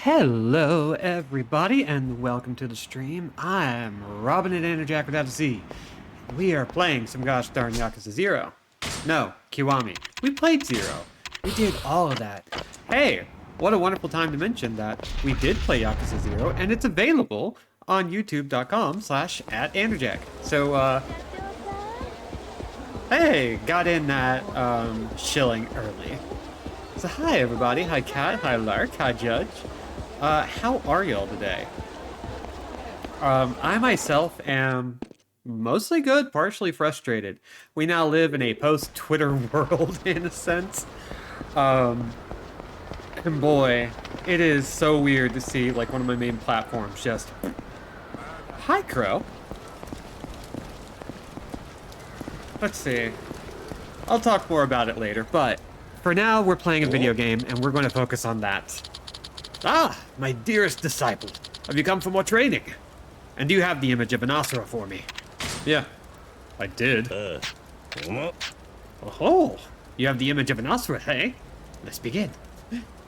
Hello everybody and welcome to the stream. I'm Robin and Andrew without a Z. We are playing some gosh darn Yakuza 0. No, Kiwami. We played 0. We did all of that. Hey, what a wonderful time to mention that we did play Yakuza 0 and it's available on youtube.com/AndrewJack. So, hey, got in that shilling early. So hi everybody, hi Kat, hi Lark, hi Judge. How are y'all today? I myself am mostly good, partially frustrated. We now live in a post-Twitter world, in a sense. And boy, it is so weird to see, like, one of my main platforms just... Hi, Crow. Let's see. I'll talk more about it later, but for now, we're playing a video game, and we're going to focus on that. Ah, my dearest disciple. Have you come for more training? And do you have the image of an Asura for me? Yeah, I did. Oh, you have the image of an Asura, hey? Let's begin.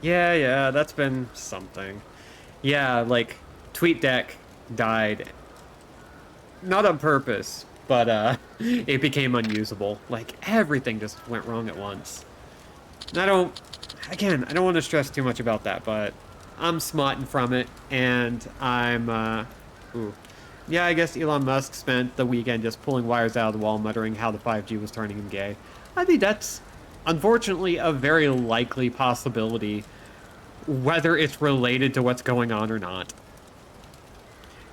Yeah, that's been something. Yeah, like, TweetDeck died. Not on purpose, but it became unusable. Like, everything just went wrong at once. And I don't want to stress too much about that, but I'm smutting from it, and I'm, yeah, I guess Elon Musk spent the weekend just pulling wires out of the wall, muttering how the 5G was turning him gay. I think that's, unfortunately, a very likely possibility, whether it's related to what's going on or not.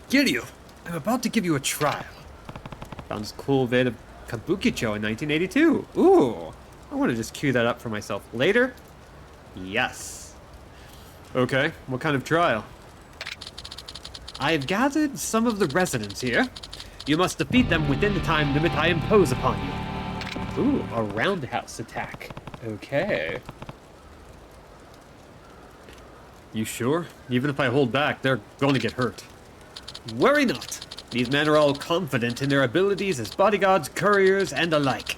Kiryu, I'm about to give you a trial. Found this cool vid of Kabukicho in 1982. Ooh, I want to just cue that up for myself later. Yes. Okay, what kind of trial? I've gathered some of the residents here. You must defeat them within the time limit I impose upon you. Ooh, a roundhouse attack. Okay. You sure? Even if I hold back, they're going to get hurt. Worry not. These men are all confident in their abilities as bodyguards, couriers, and the like.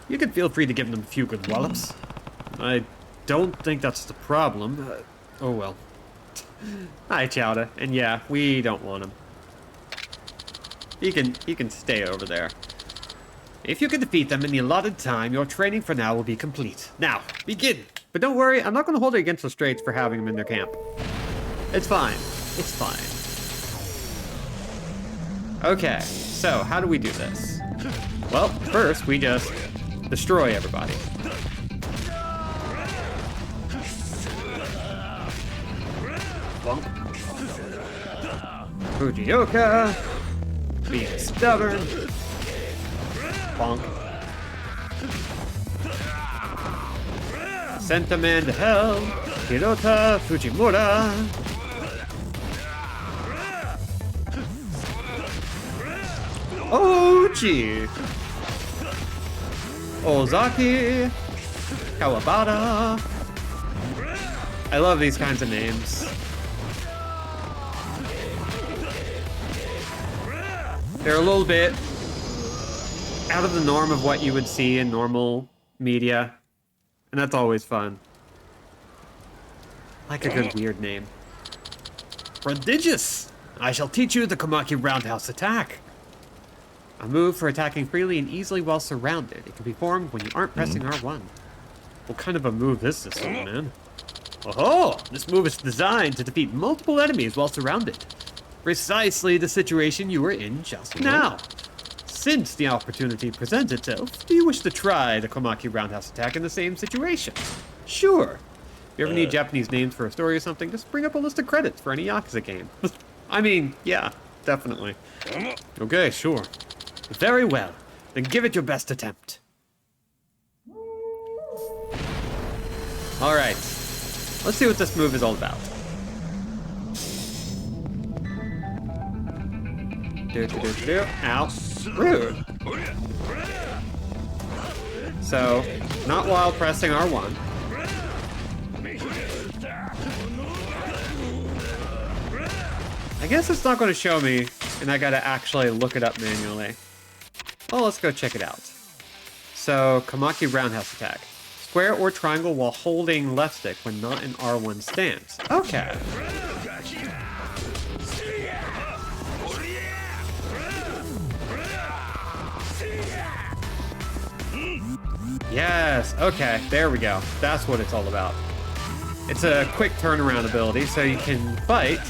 You can feel free to give them a few good wallops. I don't think that's the problem. Oh well. Hi, Chowda. And yeah, we don't want him. He can stay over there. If you can defeat them in the allotted time, your training for now will be complete. Now, begin! But don't worry, I'm not going to hold it against the Straits for having them in their camp. It's fine. It's fine. Okay, so how do we do this? Well, first we just destroy everybody. Bonk. Fujioka. Being stubborn. Bonk. Sent a man to hell. Hirota Fujimura. Ochi. Ozaki. Kawabata. I love these kinds of names. They're a little bit out of the norm of what you would see in normal media, and that's always fun. I like a good weird name. Prodigious! I shall teach you the Komaki roundhouse attack. A move for attacking freely and easily while surrounded. It can be formed when you aren't pressing R1. What kind of a move is this one, man? Oh, this move is designed to defeat multiple enemies while surrounded. Precisely the situation you were in just now. Since the opportunity presents itself, do you wish to try the Komaki roundhouse attack in the same situation? Sure. If you ever need Japanese names for a story or something, just bring up a list of credits for any Yakuza game. I mean, yeah, definitely. Okay, sure. Very well. Then give it your best attempt. Alright. Let's see what this move is all about. Ow. Rude. So, not while pressing R1. I guess it's not going to show me, and I gotta actually look it up manually. Well, let's go check it out. So, Komaki roundhouse attack. square or triangle while holding left stick when not in R1 stance. Okay. Yes, okay, there we go. That's what it's all about. It's a quick turnaround ability, so you can fight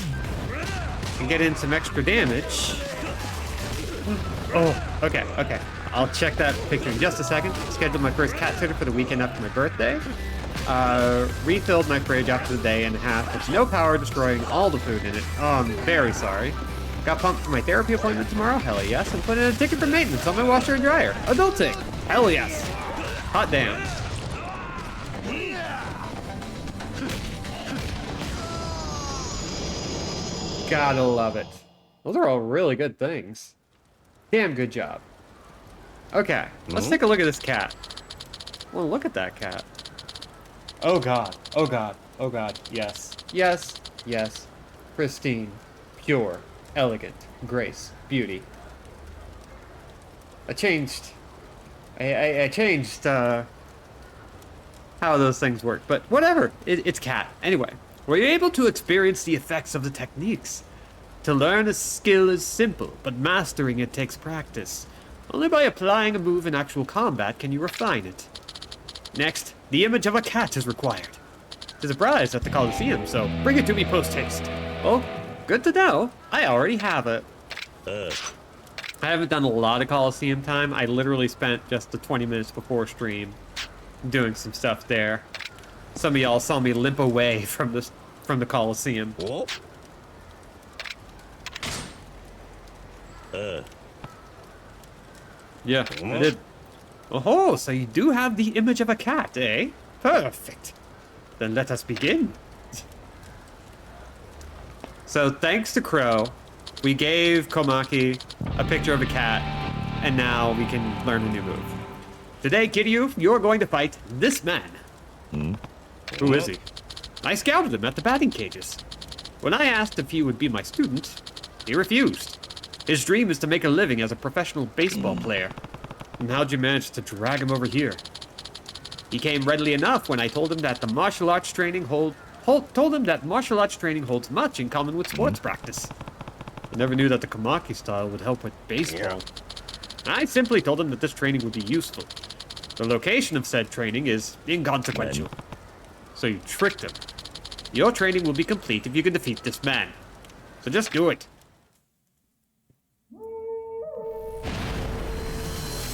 and get in some extra damage. Oh, okay, okay. I'll check that picture in just a second. Scheduled my first cat sitter for the weekend after my birthday. Refilled my fridge after the day and a half with no power, destroying all the food in it. Oh, I'm very sorry. Got pumped for my therapy appointment tomorrow. Hell yes. And put in a ticket for maintenance on my washer and dryer. Adulting. Hell yes. Hot damn. Gotta love it. Those are all really good things. Damn good job. Okay, let's take a look at this cat. Well, look at that cat. Oh god, oh god, oh god, yes. Yes, yes. Pristine, pure, elegant, grace, beauty. I changed how those things work, but whatever, it's cat. Anyway, were you able to experience the effects of the techniques? To learn a skill is simple, but mastering it takes practice. Only by applying a move in actual combat can you refine it. Next, the image of a cat is required. It is a prize at the Coliseum, so bring it to me post-haste. Oh, good to know. I already have it. I haven't done a lot of Coliseum time. I literally spent just the 20 minutes before stream doing some stuff there. Some of y'all saw me limp away from the Coliseum. Oh. Yeah, I did. Oh, so you do have the image of a cat, eh? Perfect. Then let us begin. So thanks to Crow, we gave Komaki a picture of a cat, and now we can learn a new move. Today, Kiryu, you're going to fight this man. Who is he? I scouted him at the batting cages. When I asked if he would be my student, he refused. His dream is to make a living as a professional baseball player. And how'd you manage to drag him over here? He came readily enough when I told him that the martial arts training holds much in common with sports practice. I never knew that the Komaki style would help with baseball. I simply told him that this training would be useful. The location of said training is inconsequential. So you tricked him. Your training will be complete if you can defeat this man. So just do it.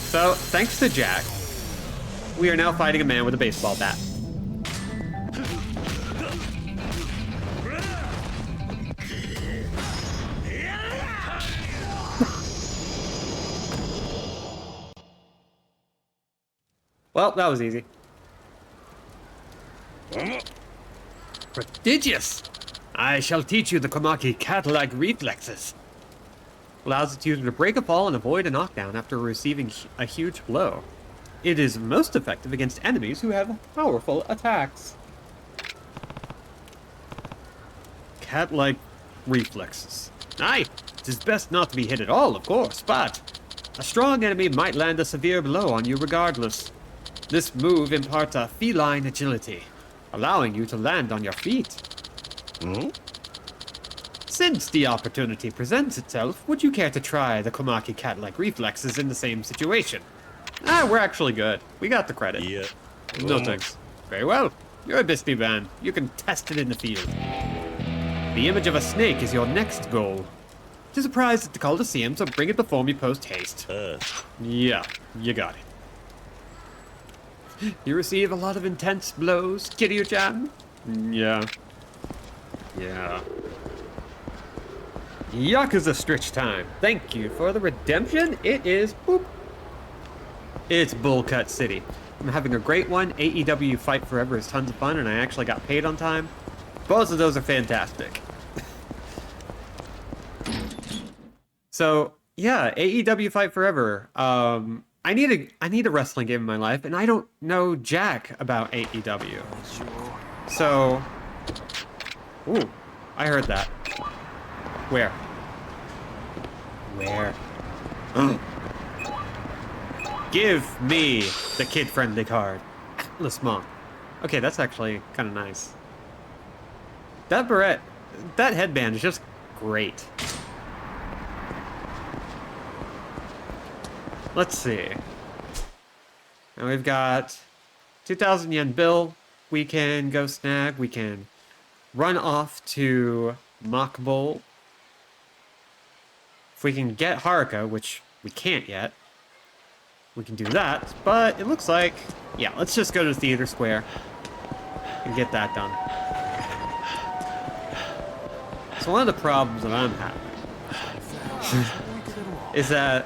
So, thanks to Jack, we are now fighting a man with a baseball bat. Well, that was easy. Prodigious! I shall teach you the Komaki cat-like reflexes. Allows its user to break a fall and avoid a knockdown after receiving a huge blow. It is most effective against enemies who have powerful attacks. Cat-like reflexes. Aye, it is best not to be hit at all, of course, but a strong enemy might land a severe blow on you regardless. This move imparts a feline agility, allowing you to land on your feet. Since the opportunity presents itself, would you care to try the Komaki cat-like reflexes in the same situation? We're actually good. We got the credit. Yeah. No thanks. Very well. You're a Bisbee man. You can test it in the field. The image of a snake is your next goal. It is a prize at the Coliseum, so bring it before me post-haste. Yeah, you got it. You receive a lot of intense blows, Kiryu-chan? Yeah. Yeah. Yakuza stretch time. Thank you for the redemption. It is boop. It's Bullcut City. I'm having a great one. AEW Fight Forever is tons of fun, and I actually got paid on time. Both of those are fantastic. So yeah, AEW Fight Forever. I need a wrestling game in my life, and I don't know jack about AEW. So, ooh, I heard that. Where? Where? Give me the kid-friendly card. Le Mans. Okay, that's actually kind of nice. That beret, that headband is just great. Let's see. Now we've got 2,000 yen bill. We can go snag. We can run off to Mock Bowl. If we can get Haruka, which we can't yet, we can do that. But it looks like, yeah, let's just go to Theater Square and get that done. So one of the problems that I'm having is that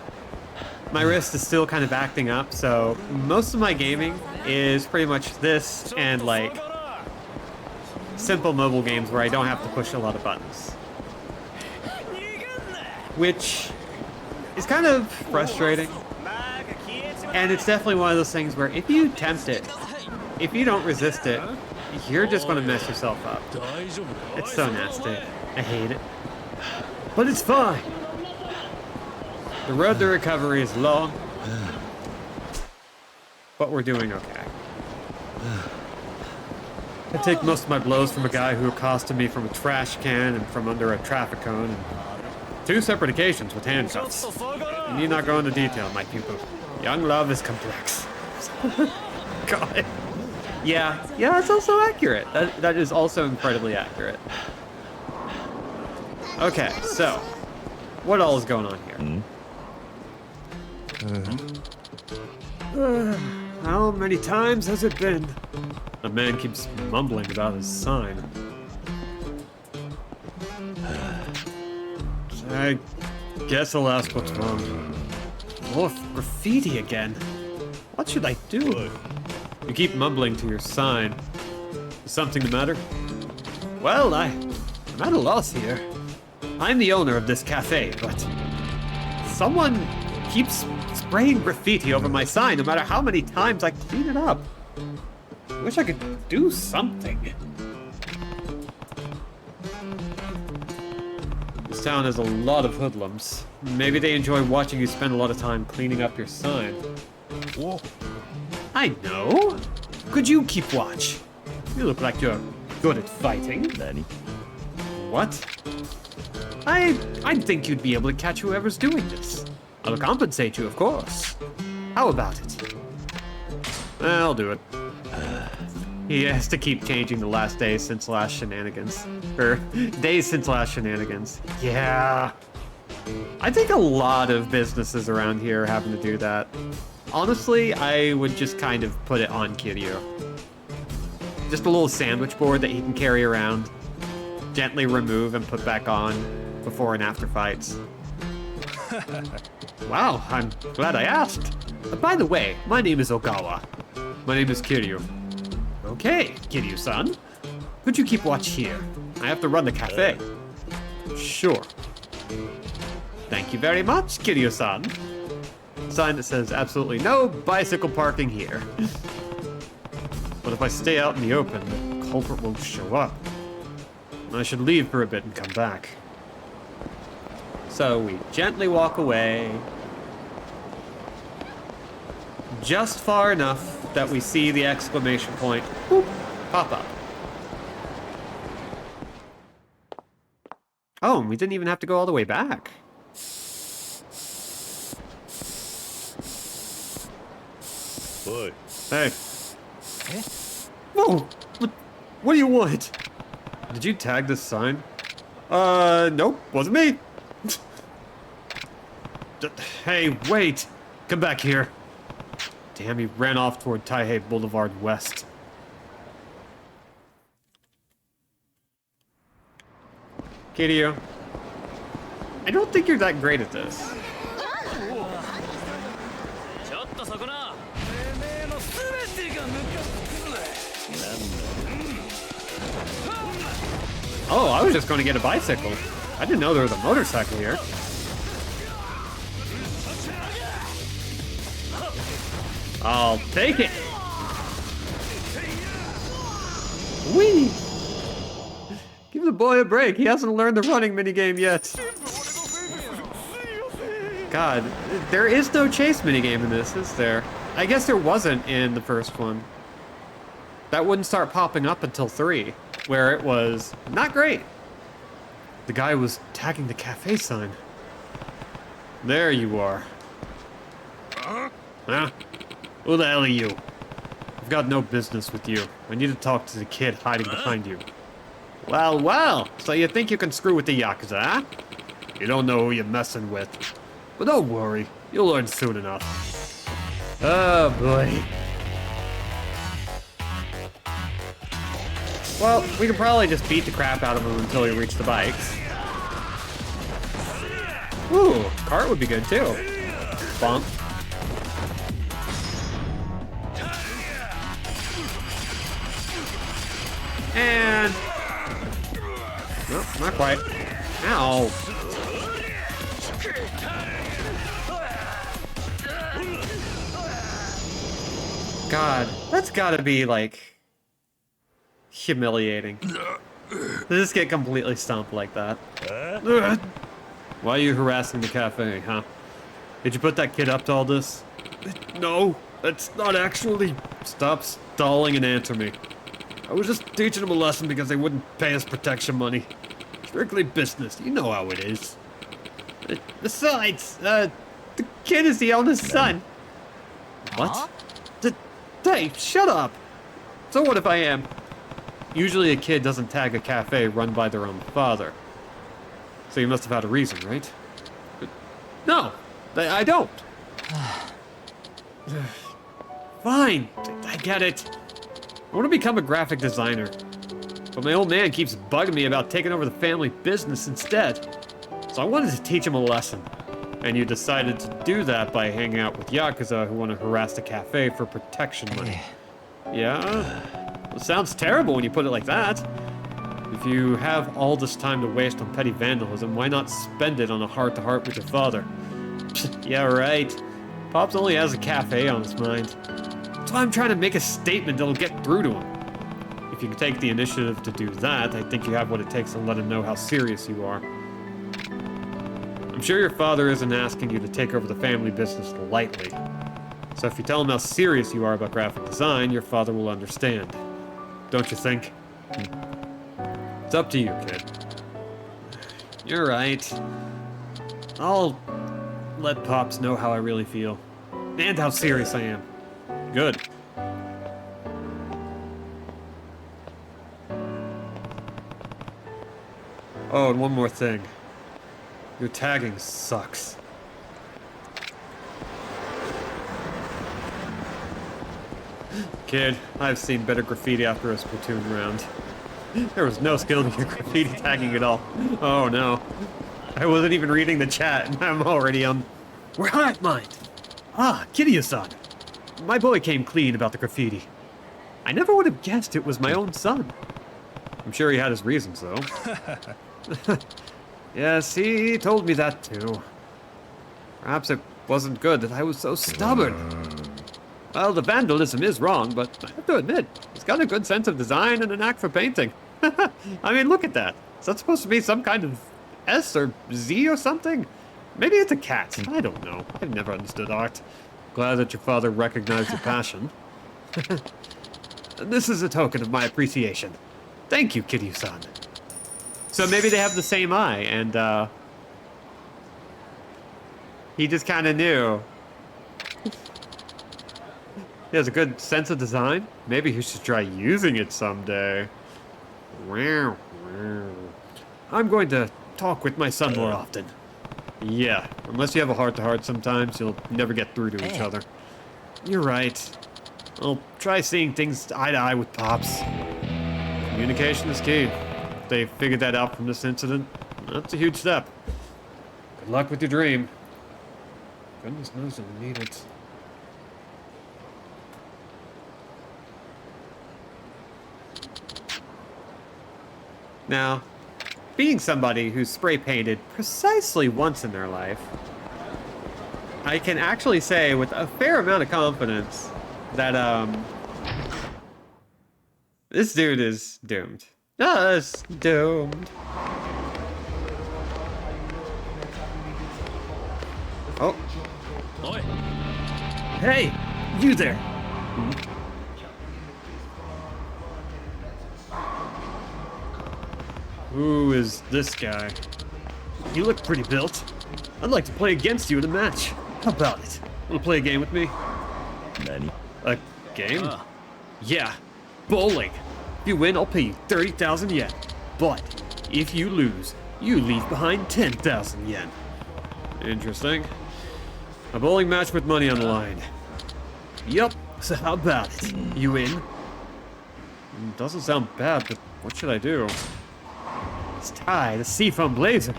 my wrist is still kind of acting up, so most of my gaming is pretty much this and like simple mobile games where I don't have to push a lot of buttons. Which is kind of frustrating. And it's definitely one of those things where if you tempt it, if you don't resist it, you're just going to mess yourself up. It's so nasty. I hate it. But it's fine. The road to recovery is long. But we're doing okay. I take most of my blows from a guy who accosted me from a trash can and from under a traffic cone. And 2 separate occasions with handcuffs. You need not go into detail, my pupil. Young love is complex. God. Yeah, it's also accurate. That is also incredibly accurate. Okay, so what all is going on here? How many times has it been? The man keeps mumbling about his sign. I guess I'll ask what's wrong. More graffiti again. What should I do? You keep mumbling to your sign. Is something the matter? Well, I'm at a loss here. I'm the owner of this cafe, but someone keeps spraying graffiti over my sign no matter how many times I clean it up. I wish I could do something. This town has a lot of hoodlums. Maybe they enjoy watching you spend a lot of time cleaning up your sign. Whoa. I know. Could you keep watch? You look like you're good at fighting. Danny. What? I think you'd be able to catch whoever's doing this. I'll compensate you, of course. How about it? I'll do it. He has to keep changing the last days since last shenanigans. Or days since last shenanigans. Yeah. I think a lot of businesses around here are having to do that. Honestly, I would just kind of put it on Kiryu. Just a little sandwich board that he can carry around, gently remove and put back on before and after fights. Wow, I'm glad I asked. By the way, my name is Ogawa. My name is Kiryu. Okay, Kiryu-san. Could you keep watch here? I have to run the cafe. Sure. Thank you very much, Kiryu-san. Sign that says absolutely no bicycle parking here. But if I stay out in the open, the culprit won't show up. I should leave for a bit and come back. So we gently walk away. Just far enough that we see the exclamation point boop, pop up. Oh, and we didn't even have to go all the way back. Boy. Hey. Whoa! What do you want? Did you tag this sign? Nope, wasn't me. Hey, wait! Come back here. Damn, he ran off toward Taihei Boulevard West. Kiryu, I don't think you're that great at this. Oh, I was just going to get a bicycle. I didn't know there was a motorcycle here. I'll take it. Whee! Give the boy a break. He hasn't learned the running minigame yet. God, there is no chase minigame in this, is there? I guess there wasn't in the first one. that wouldn't start popping up until 3, where it was not great. The guy was tagging the cafe sign. There you are. Huh? Who the hell are you? I've got no business with you. I need to talk to the kid hiding behind you. Well, well, so you think you can screw with the Yakuza, huh? You don't know who you're messing with. But don't worry, you'll learn soon enough. Oh, boy. Well, we could probably just beat the crap out of him until we reach the bikes. Ooh, cart would be good too. Bump. And... nope, not quite. Ow. God, that's gotta be, like, humiliating. To just get completely stomped like that. Why are you harassing the cafe, huh? Did you put that kid up to all this? No, that's not actually... Stop stalling and answer me. I was just teaching him a lesson because they wouldn't pay us protection money. Strictly business, you know how it is. Besides, the kid is the owner's son. What? Hey, shut up! So what if I am? Usually a kid doesn't tag a cafe run by their own father. So you must have had a reason, right? No, I don't. Fine, I get it. I want to become a graphic designer. But my old man keeps bugging me about taking over the family business instead. So I wanted to teach him a lesson. And you decided to do that by hanging out with Yakuza who want to harass the cafe for protection money. Yeah? Well, it sounds terrible when you put it like that. If you have all this time to waste on petty vandalism, why not spend it on a heart-to-heart with your father? Yeah, right. Pops only has a cafe on his mind. That's why I'm trying to make a statement that'll get through to him. If you can take the initiative to do that, I think you have what it takes to let him know how serious you are. I'm sure your father isn't asking you to take over the family business lightly. So if you tell him how serious you are about graphic design, your father will understand. Don't you think? It's up to you, kid. You're right. I'll let Pops know how I really feel. And how serious I am. Good. Oh, and one more thing. Your tagging sucks. Kid, I've seen better graffiti after a Splatoon round. There was no skill to your graffiti tagging at all. Oh no. I wasn't even reading the chat and I'm already We're hive mind. Ah, Kiryu-san. My boy came clean about the graffiti. I never would have guessed it was my own son. I'm sure he had his reasons though. Yes, he told me that too. Perhaps it wasn't good that I was so stubborn. Well, the vandalism is wrong, but I have to admit, he's got a good sense of design and an knack for painting. I mean, look at that. Is that supposed to be some kind of S or Z or something? Maybe it's a cat. I don't know. I've never understood art. Glad that your father recognized your passion. This is a token of my appreciation. Thank you, Kiryu-san. So maybe they have the same eye, and, he just kind of knew. He has a good sense of design. Maybe he should try using it someday. I'm going to talk with my son more often. Yeah, unless you have a heart-to-heart sometimes, you'll never get through to each other. You're right. I'll try seeing things eye to eye with Pops. Communication is key. If they figured that out from this incident, that's a huge step. Good luck with your dream. Goodness knows you'll need it. Now, being somebody who's spray painted precisely once in their life, I can actually say with a fair amount of confidence that, this dude is doomed. Just doomed. Oh. Oi. Hey, you there. Who is this guy? You look pretty built. I'd like to play against you in a match. How about it? Wanna play a game with me? Nani? A game? Yeah, bowling. If you win, I'll pay you 30,000 yen. But if you lose, you leave behind 10,000 yen. Interesting. A bowling match with money on the line. Yup, so how about it? You in? Doesn't sound bad, but what should I do? Let's tie the seafoam blazer.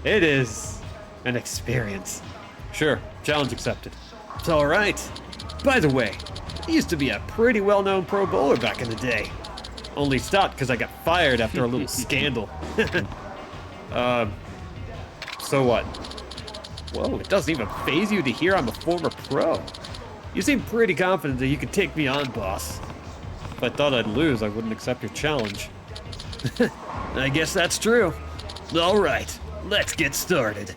It is an experience. Sure, challenge accepted. It's alright. By the way, I used to be a pretty well-known pro bowler back in the day. Only stopped because I got fired after a little scandal. So what? Whoa, it doesn't even faze you to hear I'm a former pro. You seem pretty confident that you could take me on, boss. If I thought I'd lose, I wouldn't accept your challenge. I guess that's true. Alright, let's get started.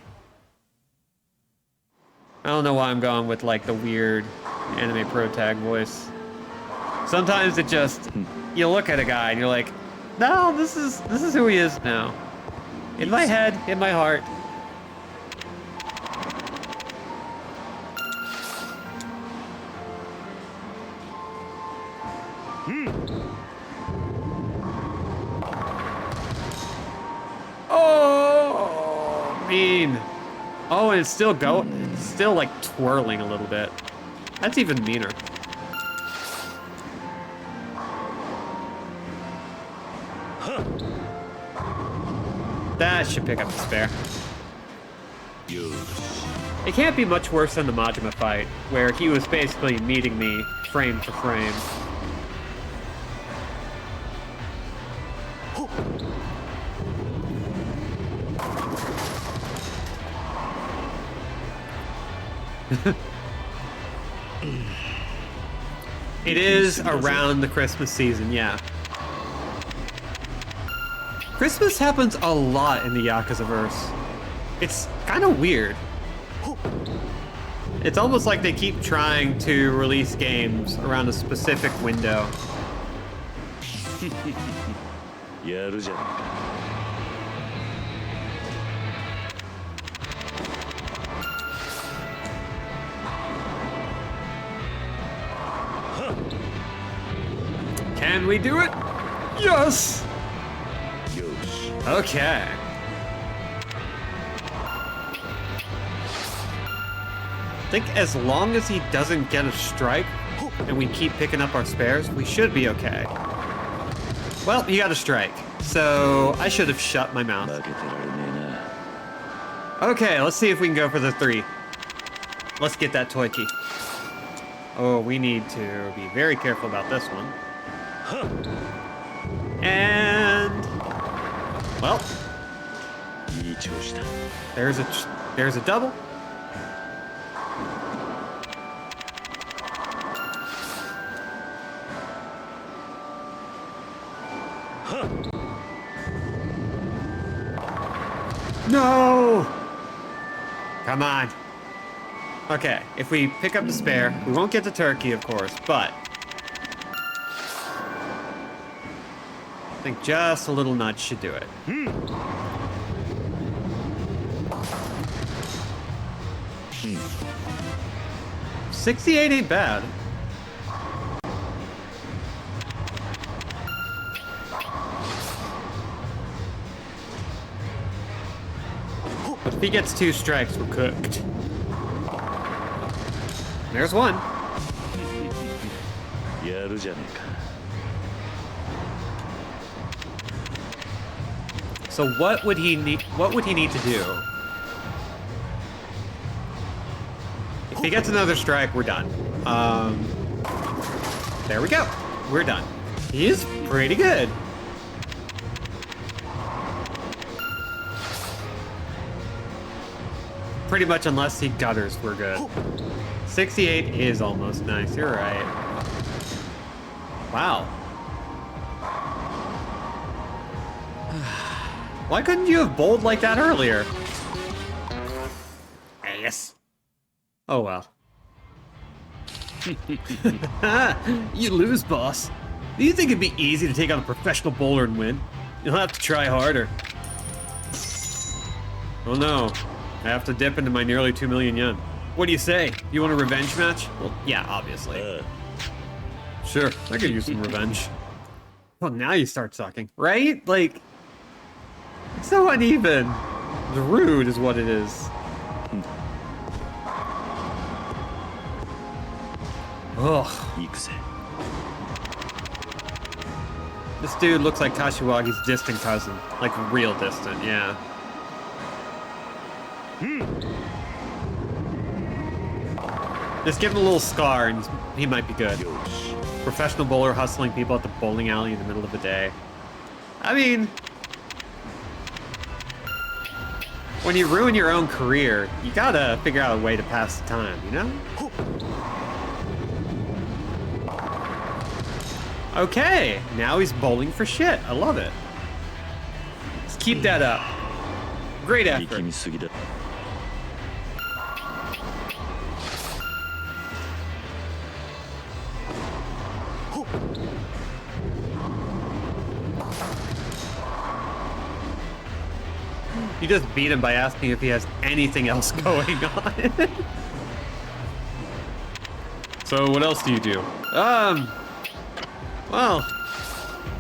I don't know why I'm going with like the weird anime pro tag voice. Sometimes it just, you look at a guy and you're like, no, this is who he is now. In my head, in my heart. Oh, mean. Oh, and it's still going. It's still like twirling a little bit. That's even meaner. That should pick up the spare. It can't be much worse than the Majima fight, where he was basically meeting me frame for frame. It is around the Christmas season, yeah. Christmas happens a lot in the Yakuza-verse. It's kind of weird. It's almost like they keep trying to release games around a specific window. Can we do it? Yes! Okay. I think as long as he doesn't get a strike and we keep picking up our spares, we should be okay. Well, he got a strike, so I should have shut my mouth. Okay, let's see if we can go for the 3. Let's get that toy key. Oh, we need to be very careful about this one. And... well, there's a double. No! Come on. Okay, if we pick up the spare, we won't get the turkey, of course, but I think just a little nudge should do it. 68 ain't bad. But if he gets 2 strikes, we're cooked. There's one. So what would he need? What would he need to do? If he gets another strike, we're done. There we go. We're done. He is pretty good. Pretty much unless he gutters, we're good. 68 is almost nice. You're right. Wow. Why couldn't you have bowled like that earlier? Yes. Oh well. You lose, boss. Do you think it'd be easy to take on a professional bowler and win? You'll have to try harder. Oh no, I have to dip into my nearly 2 million yen. What do you say? You want a revenge match? Well, yeah, obviously. Sure, I could use some revenge. Well, now you start sucking, right? Like, it's so uneven. It's rude is what it is. Ugh. This dude looks like Kashiwagi's distant cousin. Like, real distant, yeah. Just give him a little scar and he might be good. Professional bowler hustling people at the bowling alley in the middle of the day. I mean, when you ruin your own career, you gotta figure out a way to pass the time, you know? Okay, now he's bowling for shit. I love it. Let's keep that up. Great effort. You just beat him by asking if he has anything else going on. So what else do you do? Well,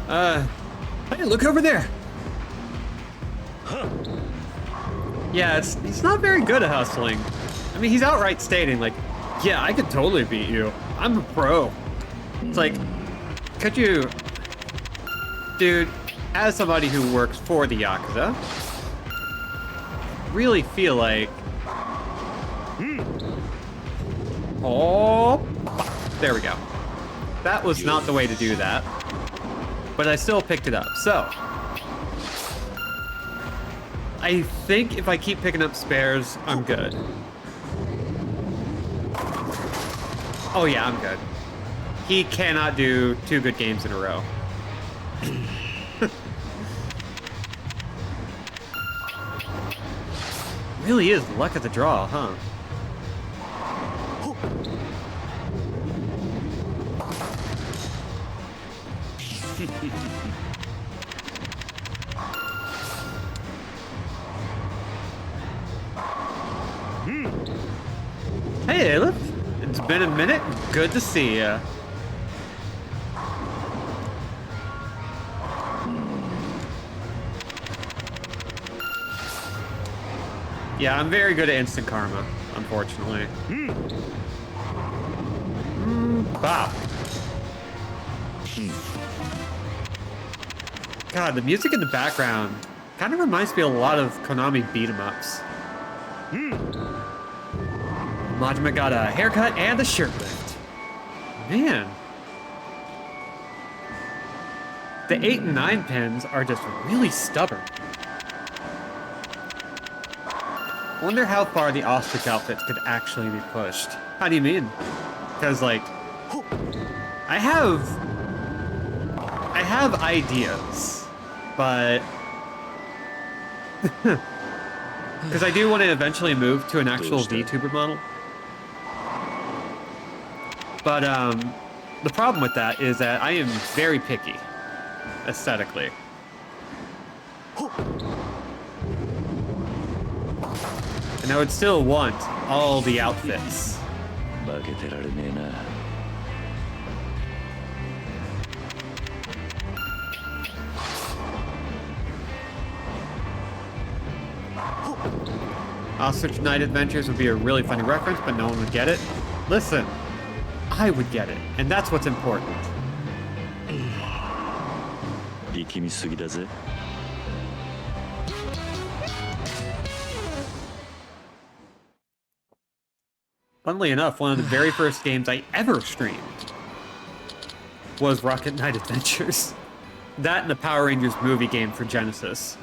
hey, look over there. Yeah, he's not very good at hustling. I mean, he's outright stating like, yeah, I could totally beat you. I'm a pro. It's like, could you, dude, as somebody who works for the Yakuza, really feel like, oh, there we go. That was not the way to do that, but I still picked it up. So, I think if I keep picking up spares, I'm good. Oh yeah, I'm good. He cannot do 2 good games in a row. Really is luck of the draw, huh? Hey, Aleph. It's been a minute. Good to see ya. Yeah, I'm very good at instant karma, unfortunately. Wow. God, the music in the background kind of reminds me a lot of Konami beat-em-ups. Majima got a haircut and a shirt lift. Man. The 8 and 9 pins are just really stubborn. I wonder how far the ostrich outfits could actually be pushed. How do you mean? Because, like, I have ideas, but because I do want to eventually move to an actual VTuber model. But the problem with that is that I am very picky aesthetically. And I would still want all the outfits. Ostrich Night Adventures would be a really funny reference, but no one would get it. Listen, I would get it, and that's what's important. Funnily enough, one of the very first games I ever streamed was Rocket Knight Adventures. That and the Power Rangers movie game for Genesis.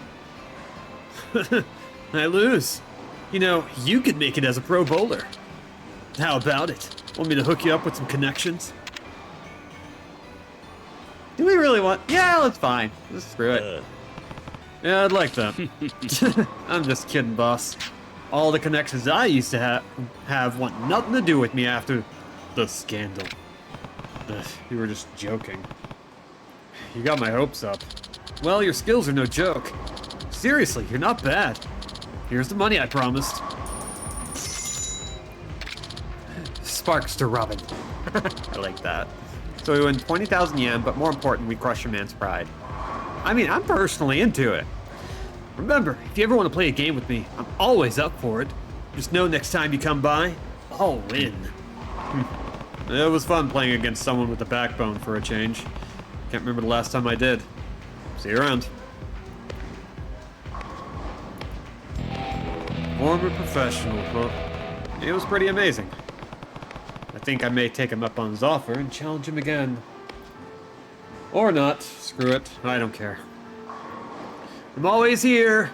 I lose. You know, you could make it as a pro bowler. How about it? Want me to hook you up with some connections? Do we really want... Yeah, that's fine. Just screw it. Yeah, I'd like that. I'm just kidding, boss. All the connections I used to have want nothing to do with me after the scandal. Ugh, you were just joking. You got my hopes up. Well, your skills are no joke. Seriously, you're not bad. Here's the money I promised. Sparks to Robin. I like that. So we win 20,000 yen, but more important, we crush your man's pride. I mean, I'm personally into it. Remember, if you ever want to play a game with me, I'm always up for it. Just know next time you come by, I'll win. It was fun playing against someone with a backbone for a change. Can't remember the last time I did. See you around. Former professional, huh? It was pretty amazing. I think I may take him up on his offer and challenge him again. Or not. Screw it. I don't care. I'm always here,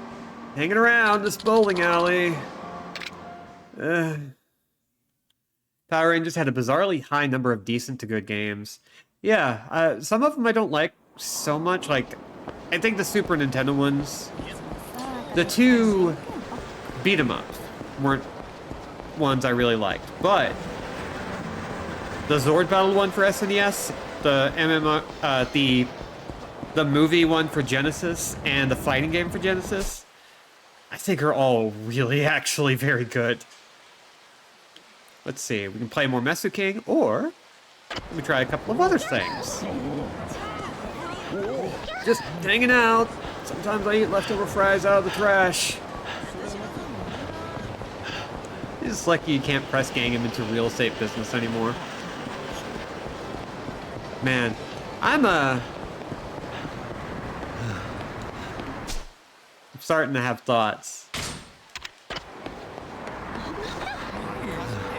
hanging around this bowling alley. Power Rangers had a bizarrely high number of decent to good games. Yeah, some of them I don't like so much. Like, I think the Super Nintendo ones, the two beat 'em ups weren't ones I really liked, but the Zord Battle one for SNES, the MMO, the movie one for Genesis, and the fighting game for Genesis, I think are all really actually very good. Let's see, we can play more Mesu King, or let me try a couple of other things. Just hanging out. Sometimes I eat leftover fries out of the trash. It's just lucky you can't press gang him into real estate business anymore. Man, I'm starting to have thoughts.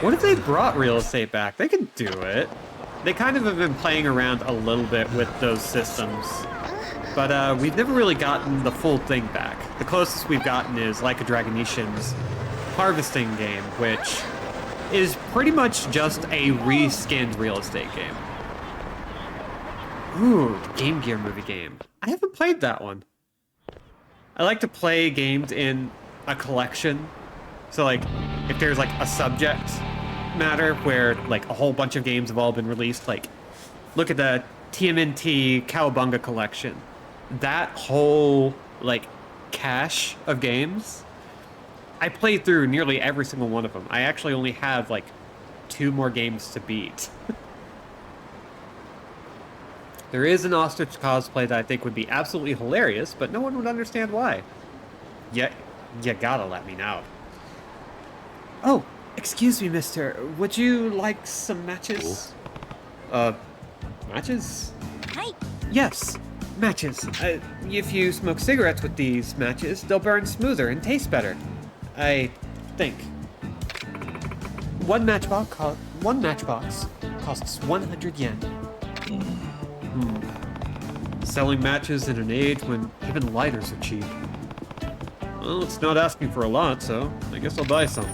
What if they brought real estate back? They can do it. They kind of have been playing around a little bit with those systems. But we've never really gotten the full thing back. The closest we've gotten is Like a Dragonishin's harvesting game, which is pretty much just a reskinned real estate game. Ooh, the Game Gear movie game. I haven't played that one. I like to play games in a collection. So like, if there's like a subject matter where like a whole bunch of games have all been released, like look at the TMNT Cowabunga collection. That whole like cache of games, I played through nearly every single one of them. I actually only have like 2 more games to beat. There is an ostrich cosplay that I think would be absolutely hilarious, but no one would understand why. Yet, you gotta let me know. Oh, excuse me, mister. Would you like some matches? Matches? Hi. Yes, matches. If you smoke cigarettes with these matches, they'll burn smoother and taste better. I think. One matchbox costs 100 yen. Selling matches in an age when even lighters are cheap. Well, it's not asking for a lot, so I guess I'll buy some.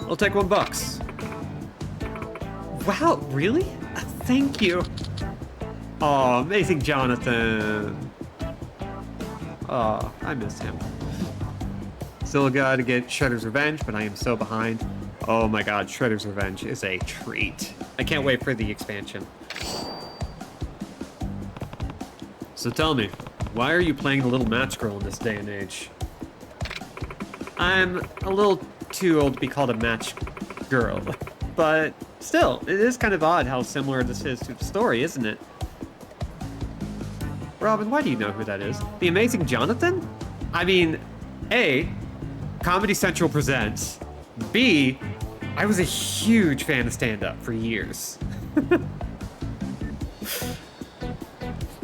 I'll take $1. Wow, really? Thank you. Aw, amazing Jonathan. Aw, I miss him. Still gotta get Shredder's Revenge, but I am so behind. Oh my god, Shredder's Revenge is a treat. I can't wait for the expansion. So tell me, why are you playing the little match girl in this day and age? I'm a little too old to be called a match girl, but still, it is kind of odd how similar this is to the story, isn't it? Robin, why do you know who that is? The Amazing Jonathan? I mean, A, Comedy Central presents. B, I was a huge fan of stand-up for years.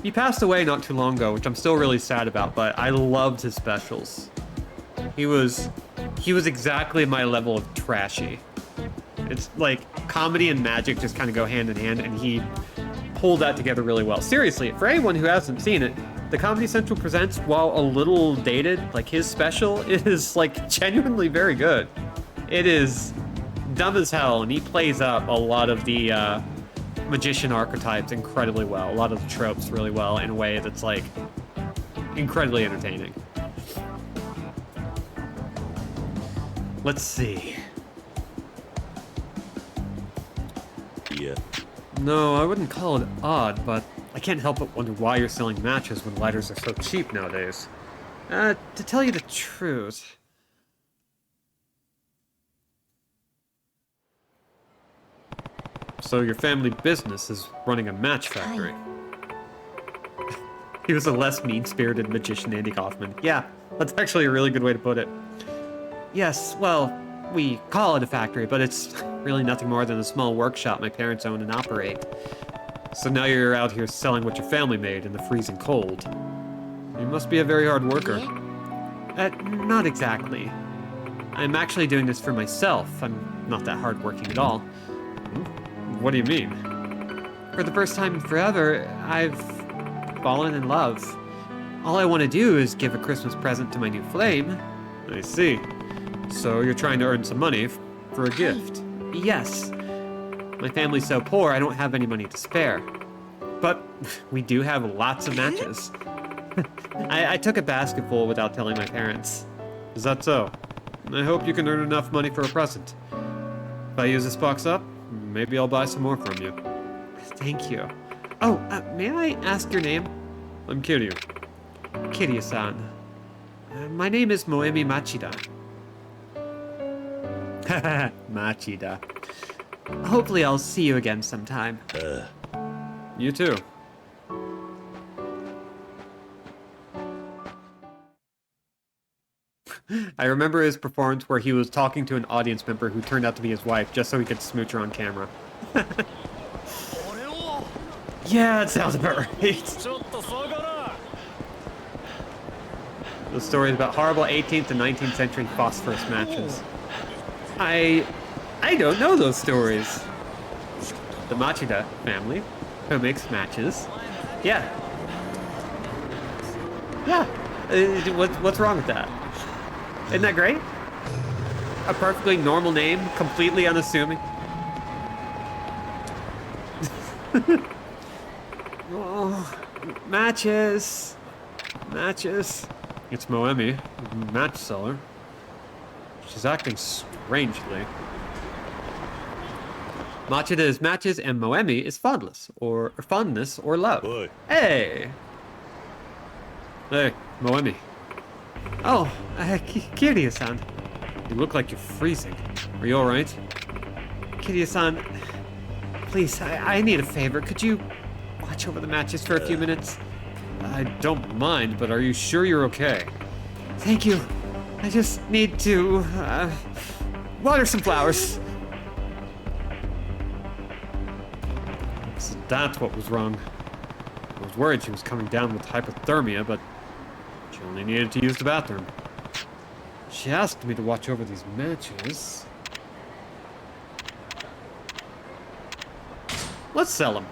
He passed away not too long ago, which I'm still really sad about, but I loved his specials. He was exactly my level of trashy. It's like comedy and magic just kind of go hand in hand, and he pulled that together really well. Seriously, for anyone who hasn't seen it, the Comedy Central presents, while a little dated, like his special is like genuinely very good. It is dumb as hell, and he plays up a lot of the magician archetypes incredibly well, a lot of the tropes really well in a way that's like incredibly entertaining. Let's see. Yeah. No, I wouldn't call it odd, but I can't help but wonder why you're selling matches when lighters are so cheap nowadays. To tell you the truth... So your family business is running a match factory. He was a less mean-spirited magician, Andy Kaufman. Yeah, that's actually a really good way to put it. Yes, well, we call it a factory, but it's really nothing more than a small workshop my parents own and operate. So now you're out here selling what your family made in the freezing cold. You must be a very hard worker. Not exactly. I'm actually doing this for myself. I'm not that hardworking at all. What do you mean? For the first time in forever, I've fallen in love. All I want to do is give a Christmas present to my new flame. I see. So you're trying to earn some money for a gift? Yes. My family's so poor, I don't have any money to spare. But we do have lots of matches. I took a basketful without telling my parents. Is that so? I hope you can earn enough money for a present. If I use this box up, maybe I'll buy some more from you. Thank you. Oh, may I ask your name? I'm Kiryu. Kiryu-san. My name is Moemi Machida. Haha, Machida. Hopefully I'll see you again sometime. You too. I remember his performance where he was talking to an audience member who turned out to be his wife just so he could smooch her on camera. Yeah, it sounds about right. The story is about horrible 18th and 19th century phosphorus matches. I don't know those stories. The Machida family, who makes matches. Yeah. Yeah. What's wrong with that? Isn't that great? A perfectly normal name, completely unassuming. Oh, matches. Matches. It's Moemi, match seller. She's acting strangely. Machida is matches and Moemi is fondness or love. Boy. Hey! Hey, Moemi. Oh, Kiryu-san. You look like you're freezing. Are you alright? Kiryu-san, please, I need a favor. Could you watch over the matches for a few minutes? I don't mind, but are you sure you're okay? Thank you. I just need to, water some flowers. So that's what was wrong. I was worried she was coming down with hypothermia, but she only needed to use the bathroom. She asked me to watch over these matches. Let's sell them.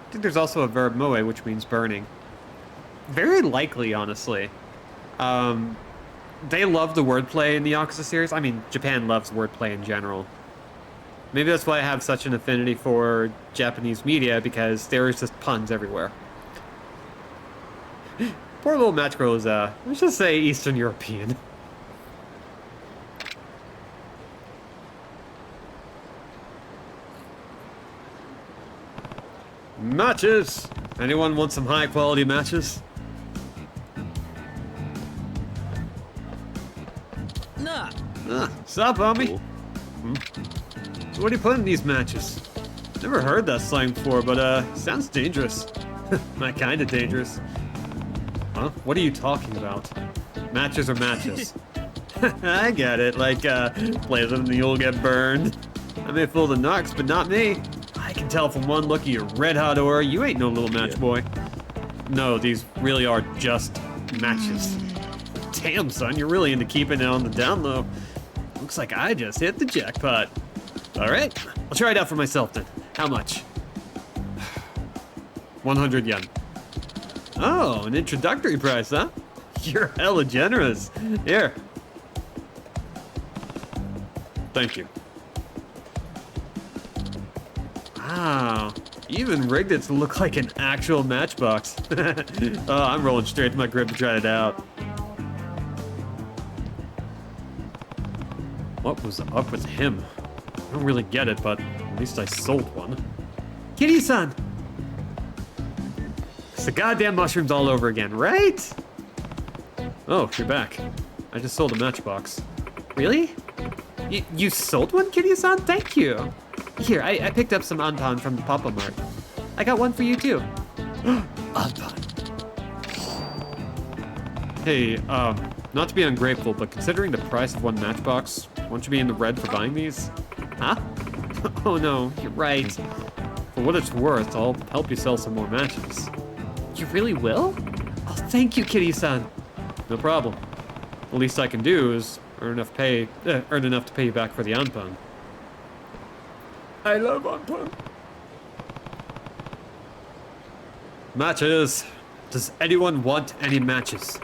I think there's also a verb moe, which means burning. Very likely, honestly. They love the wordplay in the Yakuza series. I mean, Japan loves wordplay in general. Maybe that's why I have such an affinity for Japanese media, because there's just puns everywhere. Poor little match girl is, let's just say Eastern European. Matches! Anyone want some high quality matches? Nah. Sup, homie? Cool. So what do you put in these matches? Never heard that slang before, but sounds dangerous. Not kinda dangerous. Huh? What are you talking about? Matches are matches. I get it, like, play them and you'll get burned. I may fool the narcs, but not me. I can tell from one look at your red-hot aura, you ain't no little match boy. No, these really are just matches. Damn, son, you're really into keeping it on the down low. Looks like I just hit the jackpot. Alright, I'll try it out for myself then. How much? 100 yen. Oh, an introductory price, huh? You're hella generous. Here. Thank you. Wow. You even rigged it to look like an actual matchbox. Oh, I'm rolling straight to my crib to try it out. What was up with him? I don't really get it, but at least I sold one. Kitty-san! It's the goddamn mushrooms all over again, right? Oh, you're back. I just sold a matchbox. Really? You sold one, Kitty-san? Thank you. Here, I picked up some Anton from the Papa Mart. I got one for you, too. Anton. Hey, not to be ungrateful, but considering the price of one matchbox, won't you be in the red for buying these? Huh? Oh no, you're right. For what it's worth, I'll help you sell some more matches. You really will? Oh, thank you, Kitty-san. No problem. The least I can do is earn enough to pay you back for the Anpan. I love Anpan. Matches. Does anyone want any matches?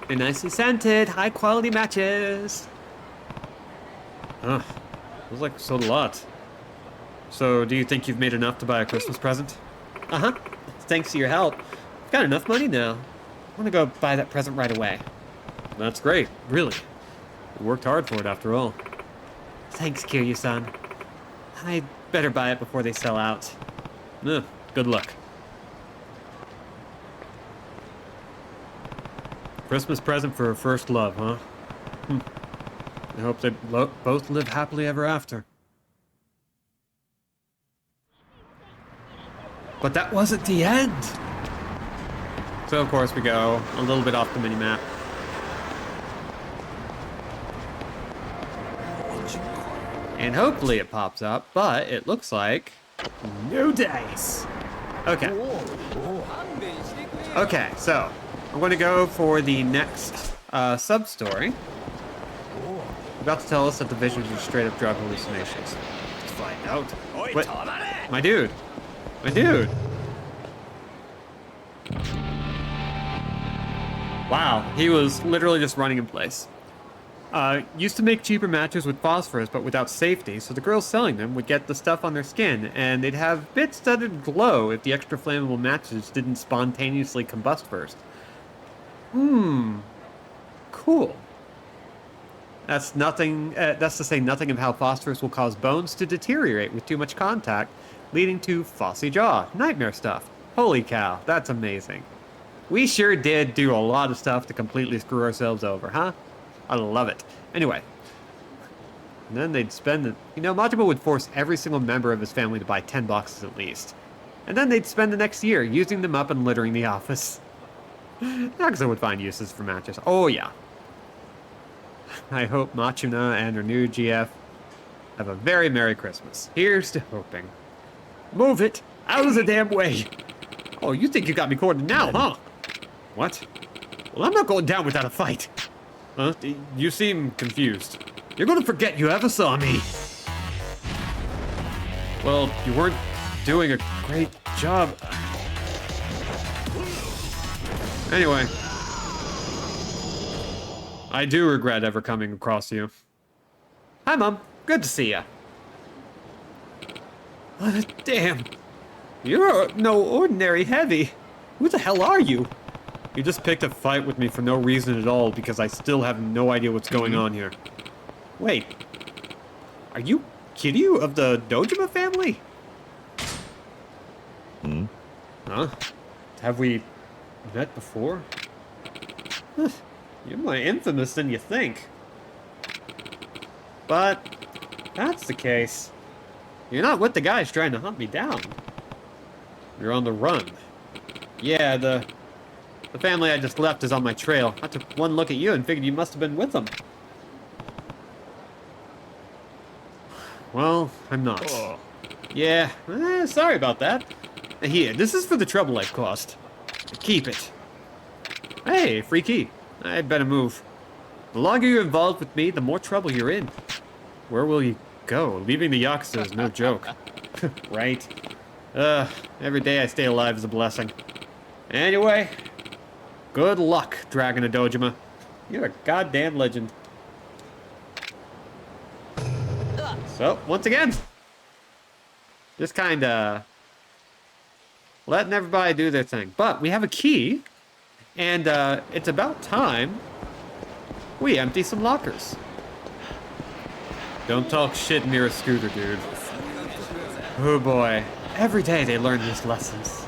They're nicely scented, high quality matches. Huh. Feels like we sold a lot. So, do you think you've made enough to buy a Christmas present? Uh-huh. Thanks to your help. I've got enough money now. I want to go buy that present right away. That's great, really. You worked hard for it after all. Thanks, Kiryu-san. I'd better buy it before they sell out. Good luck. Christmas present for her first love, huh? I hope they both live happily ever after. But that wasn't the end! So of course we go a little bit off the mini-map. And hopefully it pops up, but it looks like no dice. Okay. Okay, so I'm going to go for the next sub-story. About to tell us that the visions are straight up drug hallucinations. Let's find out. What? My dude. My dude. Wow, he was literally just running in place. Used to make cheaper matches with phosphorus, but without safety, so the girls selling them would get the stuff on their skin, and they'd have bits that'd glow if the extra flammable matches didn't spontaneously combust first. Cool. That's to say nothing of how phosphorus will cause bones to deteriorate with too much contact, leading to phossy jaw. Nightmare stuff. Holy cow, that's amazing. We sure did do a lot of stuff to completely screw ourselves over, huh? I love it. Anyway. And then they'd spend Majima would force every single member of his family to buy 10 boxes at least. And then they'd spend the next year using them up and littering the office. Yakuza would find uses for matches. Oh yeah. I hope Machuna and her new GF have a very Merry Christmas. Here's to hoping. Move it! Out of the damn way! Oh, you think you got me cornered now, huh? What? Well, I'm not going down without a fight. Huh? You seem confused. You're gonna forget you ever saw me. Well, you weren't doing a great job. Anyway. I do regret ever coming across you. Hi, Mom. Good to see ya. Damn. You're no ordinary heavy. Who the hell are you? You just picked a fight with me for no reason at all because I still have no idea what's going on here. Wait. Are you Kiryu of the Dojima family? Huh? Have we met before? You're more infamous than you think. But, if that's the case, you're not with the guys trying to hunt me down. You're on the run. Yeah, the family I just left is on my trail. I took one look at you and figured you must have been with them. Well, I'm not. Oh. Yeah, sorry about that. Here, this is for the trouble I've caused. Keep it. Hey, free key. I'd better move. The longer you're involved with me, the more trouble you're in. Where will you go? Leaving the Yakuza is no joke. Right? Every day I stay alive is a blessing. Anyway, good luck, Dragon of Dojima. You're a goddamn legend. So, once again, just kinda letting everybody do their thing. But we have a key, and it's about time we empty some lockers. Don't talk shit near a scooter, dude. Oh boy. Every day they learn these lessons.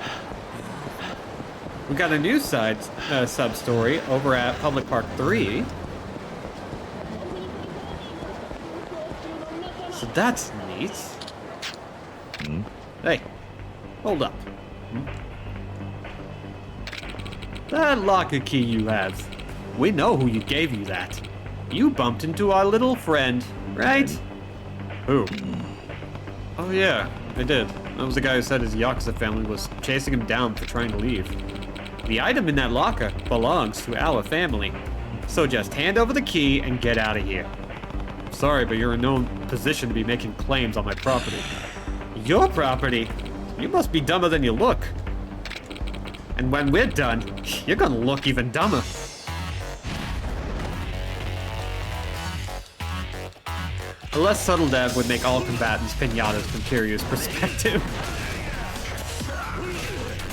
We got a new sub-story over at Public Park 3. So that's neat. Hey, hold up. That locker key you have. We know who you gave you that. You bumped into our little friend, right? Who? Oh yeah, I did. That was the guy who said his Yakuza family was chasing him down for trying to leave. The item in that locker belongs to our family. So just hand over the key and get out of here. Sorry, but you're in no position to be making claims on my property. Your property? You must be dumber than you look. And when we're done, you're gonna look even dumber. A less subtle dev would make all combatants pinatas from Kiryu's perspective.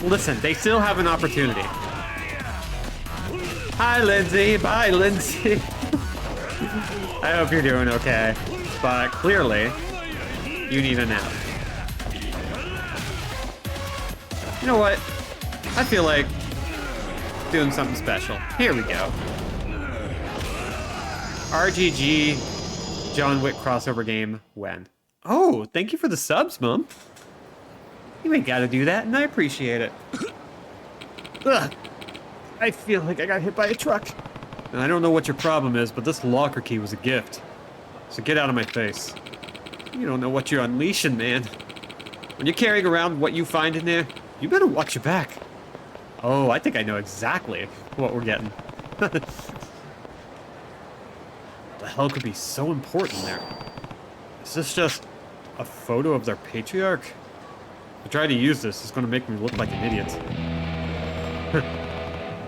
Listen, they still have an opportunity. Hi, Lindsay. Bye, Lindsay. I hope you're doing okay, but clearly, you need a nap. You know what? I feel like doing something special. Here we go. RGG John Wick crossover game when? Oh, thank you for the subs, Mom. You ain't gotta do that, and I appreciate it. Ugh. I feel like I got hit by a truck. And I don't know what your problem is, but this locker key was a gift. So get out of my face. You don't know what you're unleashing, man. When you're carrying around what you find in there, you better watch your back. Oh, I think I know exactly what we're getting. The hell could be so important there? Is this just a photo of their patriarch? If I try to use this, it's going to make me look like an idiot.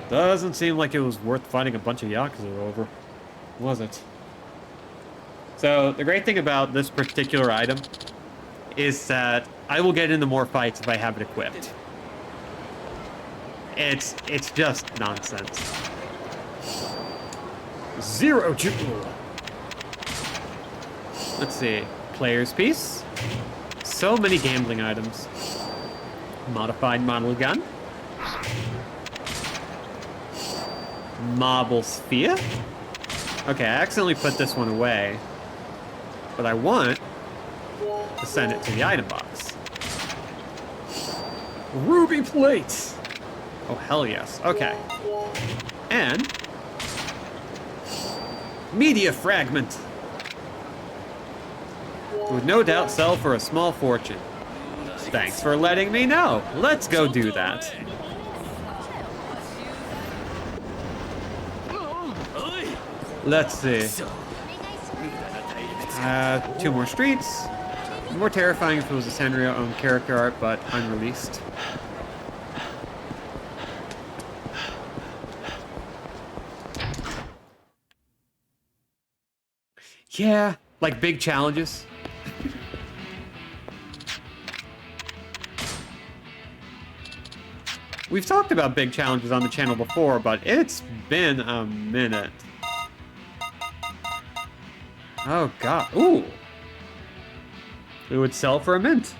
Doesn't seem like it was worth fighting a bunch of Yakuza over, was it? So, the great thing about this particular item is that I will get into more fights if I have it equipped. It's just nonsense. Zero Jewel. Let's see. Player's piece. So many gambling items. Modified model gun. Marble sphere. Okay, I accidentally put this one away. But I want to send it to the item box. Ruby plate. Oh, hell yes. Okay. And media fragment. Would no doubt sell for a small fortune. Thanks for letting me know. Let's go do that. Let's see. 2 more streets. More terrifying if it was a Sanrio-owned character art, but unreleased. Yeah, like big challenges. We've talked about big challenges on the channel before, but it's been a minute. Oh god. Ooh. It would sell for a mint.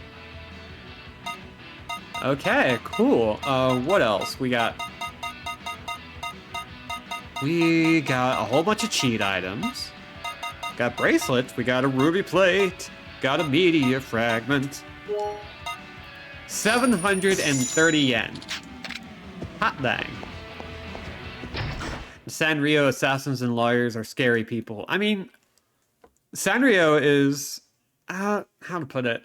Okay, cool. What else? We got a whole bunch of cheat items. Got bracelets. We got a ruby plate. Got a meteor fragment. 730 yen. Hot dang. Sanrio assassins and lawyers are scary people. I mean, Sanrio is... how to put it?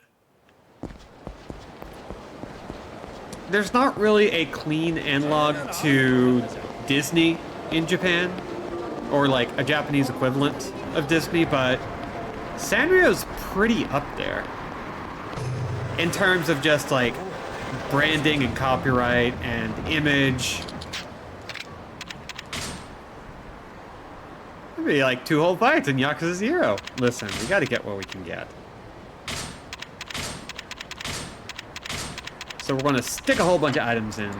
There's not really a clean analog to Disney in Japan, or like a Japanese equivalent of Disney, but Sanrio's pretty up there in terms of just like branding and copyright and image. It'd be like 2 whole fights in Yakuza 0. Listen, we gotta get what we can get. So we're gonna stick a whole bunch of items in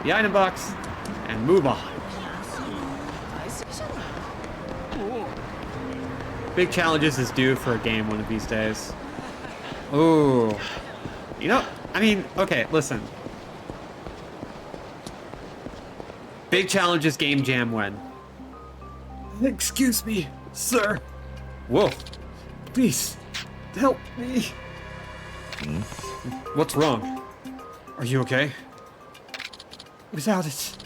the item box and move on. Big challenges is due for a game one of these days. Ooh. You know, I mean, okay, listen. Big challenges game jam when. Excuse me, sir. Whoa. Please, help me. What's wrong? Are you okay? Without it,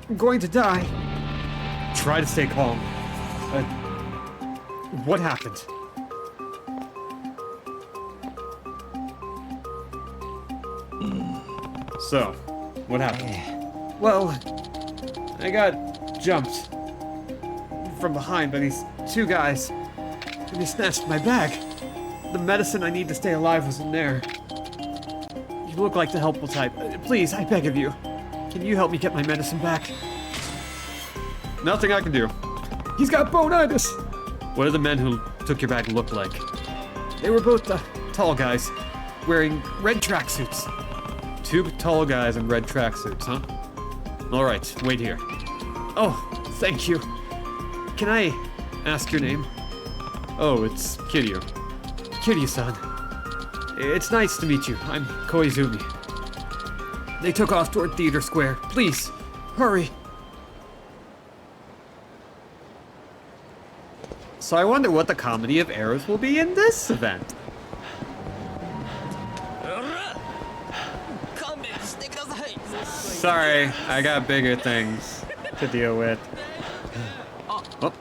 I'm going to die. Try to stay calm. What happened? So, what happened? Well, I got jumped from behind by these two guys, and they snatched my bag. The medicine I need to stay alive was in there. You look like the helpful type. Please, I beg of you. Can you help me get my medicine back? Nothing I can do. He's got bonitis! What do the men who took your bag look like? They were both tall guys, wearing red tracksuits. Two tall guys in red tracksuits, huh? Alright, wait here. Oh, thank you. Can I ask your name? Oh, it's Kiryu. Kiryu-san. It's nice to meet you. I'm Koizumi. They took off toward Theater Square. Please, hurry. So I wonder what the comedy of errors will be in this event. Sorry, I got bigger things to deal with. Oh,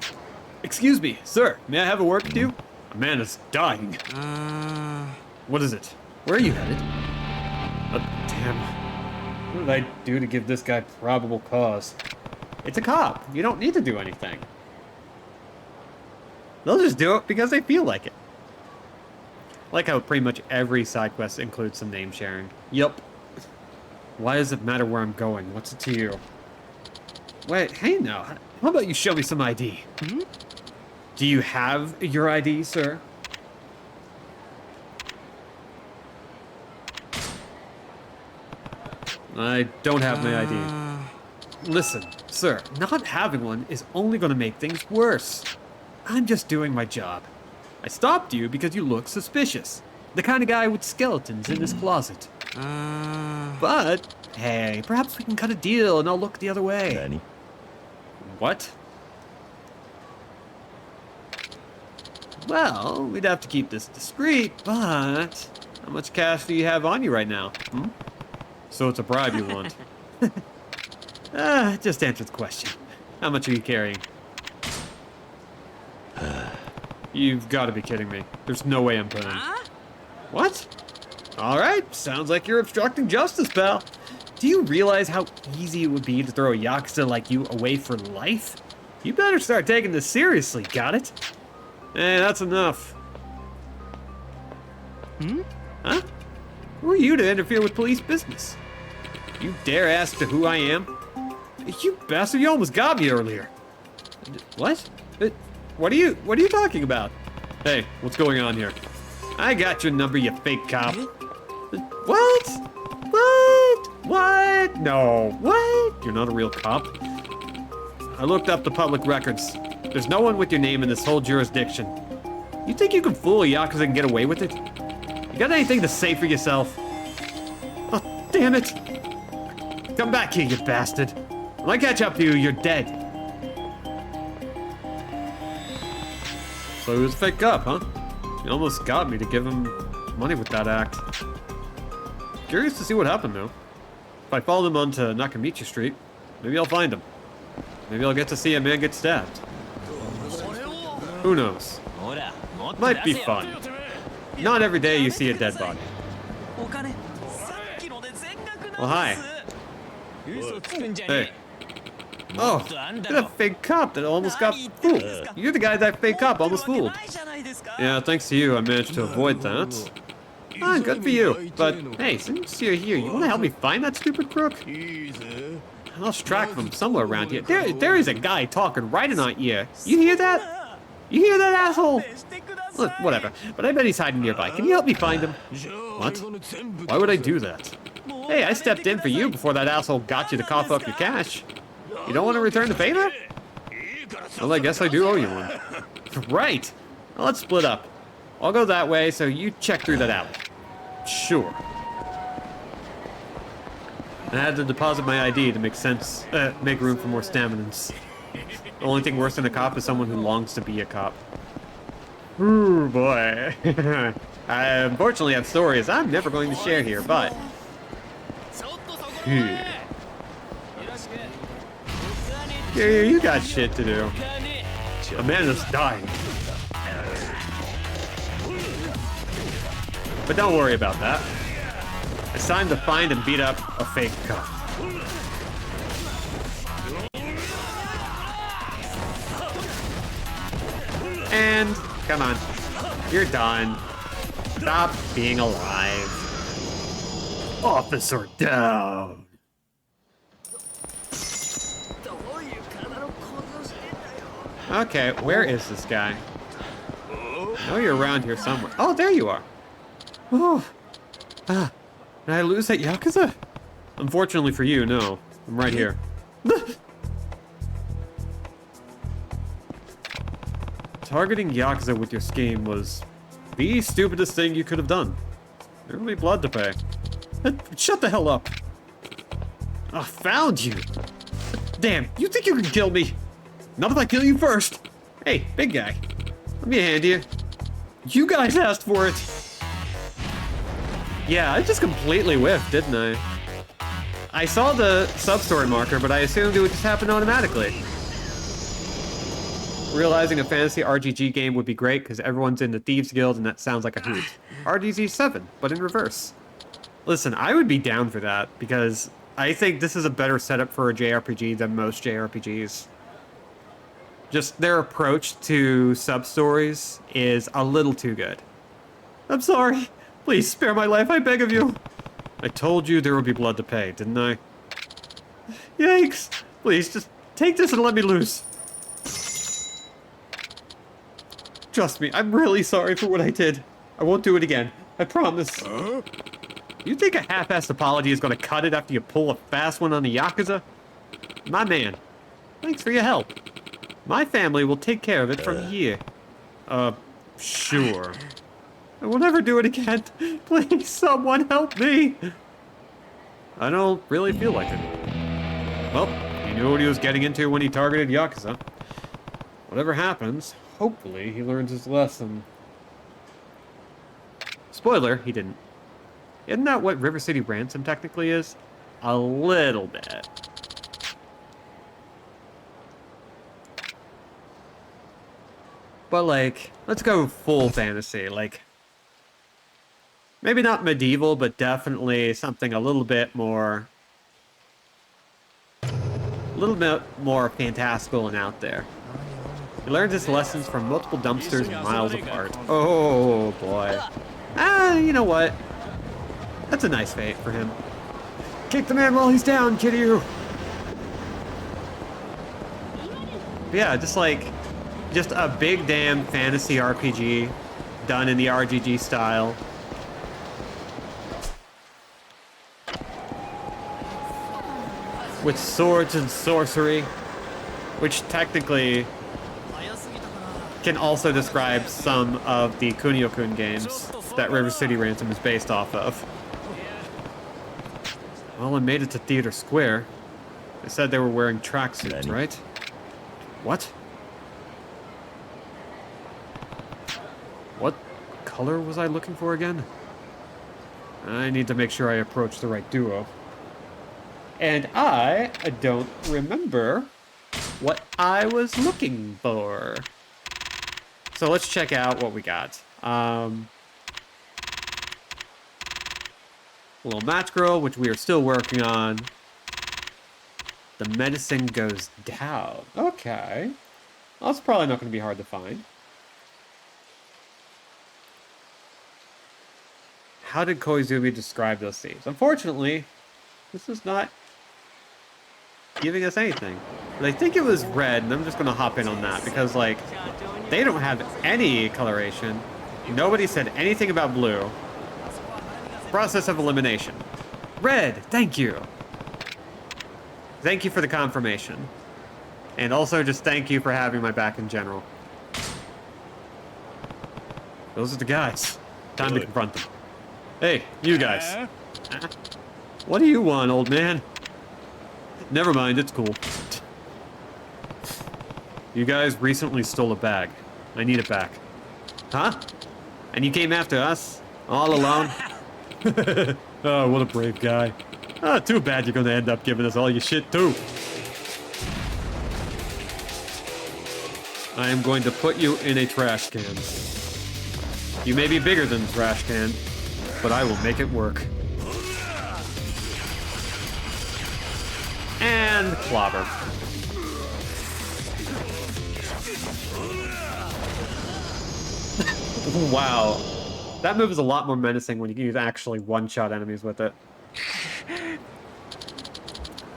excuse me, sir. May I have a word with you? A man is dying. What is it? Where are you headed? Damn. What did I do to give this guy probable cause? It's a cop. You don't need to do anything. They'll just do it because they feel like it. Like how pretty much every side quest includes some name sharing. Yup. Why does it matter where I'm going? What's it to you? Wait, hey now. How about you show me some ID? Do you have your ID, sir? I don't have my ID. Listen, sir, not having one is only going to make things worse. I'm just doing my job. I stopped you because you look suspicious. The kind of guy with skeletons in his closet. But, hey, perhaps we can cut a deal and I'll look the other way. Danny. What? Well, we'd have to keep this discreet, but how much cash do you have on you right now? So it's a bribe you want. Just answer the question. How much are you carrying? You've got to be kidding me. There's no way I'm paying. What? Alright, sounds like you're obstructing justice, pal. Do you realize how easy it would be to throw a Yakuza like you away for life? You better start taking this seriously, got it? Hey, that's enough. Huh? Who are you to interfere with police business? You dare ask to who I am? You bastard, you almost got me earlier. What? What are you talking about? Hey, what's going on here? I got your number, you fake cop. What? What? No. What? You're not a real cop. I looked up the public records. There's no one with your name in this whole jurisdiction. You think you can fool a Yakuza and get away with it? You got anything to say for yourself? Oh, damn it. Come back here, you bastard. When I catch up to you, you're dead. So he was a fake cop, huh? He almost got me to give him money with that act. Curious to see what happened, though. If I follow him onto Nakamichi Street, maybe I'll find him. Maybe I'll get to see a man get stabbed. Who knows? Might be fun. Not every day you see a dead body. Well, hi. Hey. Oh, you're the fake cop that almost got fooled. You're the guy that fake cop almost fooled. Yeah, thanks to you, I managed to avoid that. Ah, good for you. But, hey, since you're here, you want to help me find that stupid crook? I lost track of him somewhere around here. There is a guy talking right in our ear. You hear that? You hear that, asshole? Look, whatever. But I bet he's hiding nearby. Can you help me find him? What? Why would I do that? Hey, I stepped in for you before that asshole got you to cough up your cash. You don't want to return the favor? Well, I guess I do owe you one. Right. Well, let's split up. I'll go that way, so you check through that alley. Sure. I had to deposit my ID to make room for more staminans. The only thing worse than a cop is someone who longs to be a cop. Ooh, boy. I unfortunately have stories I'm never going to share here, but... Yeah, you got shit to do. Amanda's dying. But don't worry about that. It's time to find and beat up a fake cop. And, come on, you're done. Stop being alive. Officer down. Okay, where is this guy? I know you're around here somewhere. Oh, there you are. Oh. Ah. Did I lose that Yakuza? Unfortunately for you, no. I'm right here. Targeting Yakuza with your scheme was the stupidest thing you could have done. There will be blood to pay. Shut the hell up. I found you. Damn, you think you can kill me? Not if I kill you first. Hey, big guy. Let me hand you. You guys asked for it. Yeah, I just completely whiffed, didn't I? I saw the sub-story marker, but I assumed it would just happen automatically. Realizing a fantasy RGG game would be great because everyone's in the Thieves Guild and that sounds like a hoot. RGG 7, but in reverse. Listen, I would be down for that because I think this is a better setup for a JRPG than most JRPGs. Just their approach to sub-stories is a little too good. I'm sorry. Please spare my life, I beg of you. I told you there would be blood to pay, didn't I? Yikes. Please, just take this and let me loose. Trust me, I'm really sorry for what I did. I won't do it again. I promise. You think a half-assed apology is going to cut it after you pull a fast one on the Yakuza? My man, thanks for your help. My family will take care of it from here. Sure. I will never do it again. Please, someone help me. I don't really feel like it. Well, he knew what he was getting into when he targeted Yakuza. Whatever happens, hopefully he learns his lesson. Spoiler, he didn't. Isn't that what River City Ransom technically is? A little bit. But like, let's go full fantasy, like... Maybe not medieval, but definitely something a little bit more fantastical and out there. He learned his lessons from multiple dumpsters miles apart. Oh boy. You know what? That's a nice fate for him. Kick the man while he's down, Kiryu! But yeah, just a big damn fantasy RPG done in the RGG style. With swords and sorcery, which technically can also describe some of the Kunio-kun games that River City Ransom is based off of. Well, I made it to Theater Square. They said they were wearing tracksuits, right? What? What color was I looking for again? I need to make sure I approach the right duo. And I don't remember what I was looking for. So let's check out what we got. Little match girl, which we are still working on. The medicine goes down. Okay. Well, that's probably not going to be hard to find. How did Koizumi describe those thieves? Unfortunately, this is not giving us anything. But I think it was red, and I'm just going to hop in on that because, like, they don't have any coloration. Nobody said anything about blue. Process of elimination. Red, thank you. Thank you for the confirmation. And also just thank you for having my back in general. Those are the guys. Time to confront them. Hey, you guys. What do you want, old man? Never mind, it's cool. You guys recently stole a bag. I need it back. Huh? And you came after us? All alone? Oh, what a brave guy. Ah, too bad you're gonna end up giving us all your shit, too. I am going to put you in a trash can. You may be bigger than a trash can, but I will make it work. And clobber. Wow. That move is a lot more menacing when you can use actually one-shot enemies with it.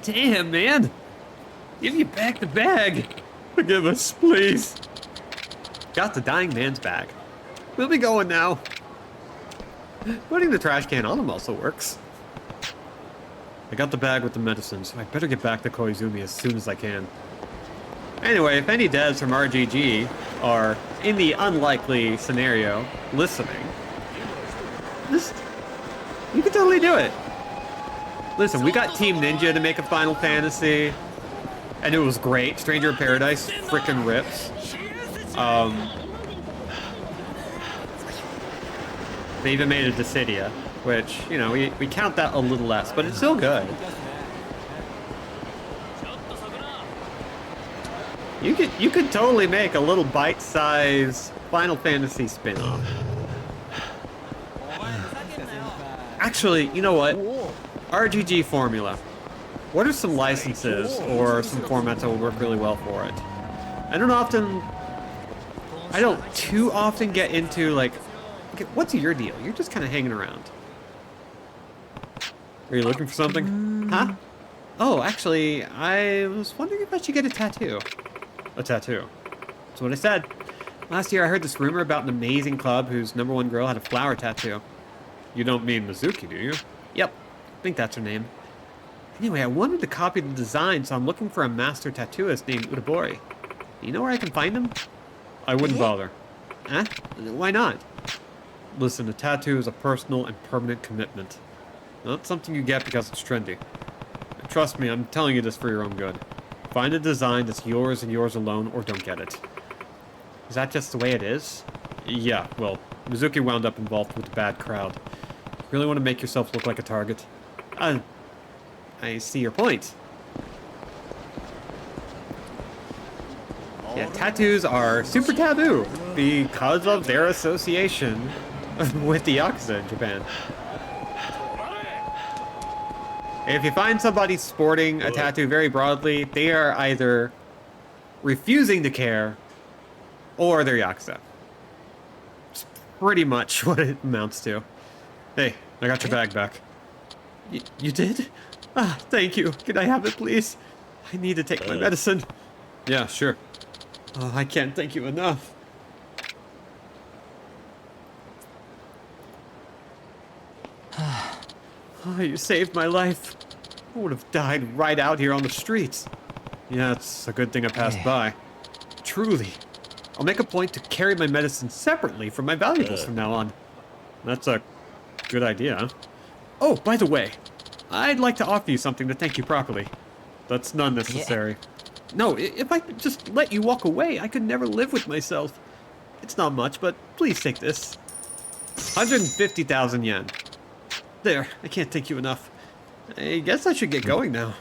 Damn, man. Give me back the bag. Forgive us, please. Got the dying man's bag. We'll be going now. Putting the trash can on him also works. I got the bag with the medicine, so I better get back to Koizumi as soon as I can. Anyway, if any devs from RGG are, in the unlikely scenario, listening, you can totally do it. Listen, we got Team Ninja to make a Final Fantasy, and it was great. Stranger in Paradise frickin' rips. They even made a Dissidia, which, you know, we count that a little less, but it's still good. You could totally make a little bite-sized Final Fantasy spin-off. Actually, you know what? RGG formula. What are some licenses or some formats that will work really well for it? I don't too often get into, like, okay, what's your deal? You're just kind of hanging around. Are you looking for something? Huh? Oh, actually, I was wondering if I should get a tattoo. A tattoo. That's what I said. Last year I heard this rumor about an amazing club whose #1 girl had a flower tattoo. You don't mean Mizuki, do you? Yep. I think that's her name. Anyway, I wanted to copy the design, so I'm looking for a master tattooist named Udabori. Do you know where I can find him? I wouldn't bother. Huh? Why not? Listen, a tattoo is a personal and permanent commitment. Not something you get because it's trendy. And trust me, I'm telling you this for your own good. Find a design that's yours and yours alone, or don't get it. Is that just the way it is? Yeah, well, Mizuki wound up involved with a bad crowd. You really want to make yourself look like a target? I see your point. Yeah, tattoos are super taboo because of their association with the Yakuza in Japan. If you find somebody sporting a tattoo very broadly, they are either refusing to care or they're Yakuza. It's pretty much what it amounts to. Hey, I got your bag back. You did? Ah, thank you. Can I have it, please? I need to take my medicine. Yeah, sure. Oh, I can't thank you enough. Oh, you saved my life. I would have died right out here on the streets. Yeah, it's a good thing I passed by. Truly. I'll make a point to carry my medicine separately from my valuables from now on. That's a good idea. Oh, by the way, I'd like to offer you something to thank you properly. That's not necessary. No, if I could just let you walk away, I could never live with myself. It's not much, but please take this. 150,000 yen. There, I can't thank you enough. I guess I should get going now.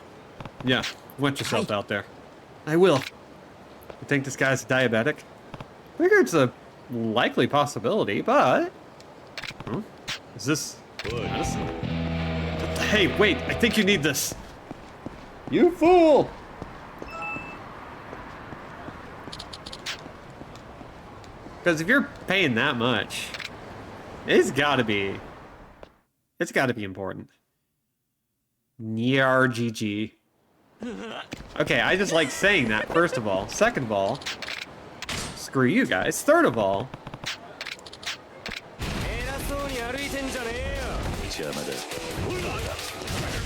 Yeah, want yourself out there. I will. You think this guy's diabetic? Figure it's a likely possibility, but... Huh? Is this medicine? Hey, wait, I think you need this. You fool! Because if you're paying that much, it's gotta be important. RGG. Okay, I just like saying that, first of all. Second of all, screw you guys. Third of all,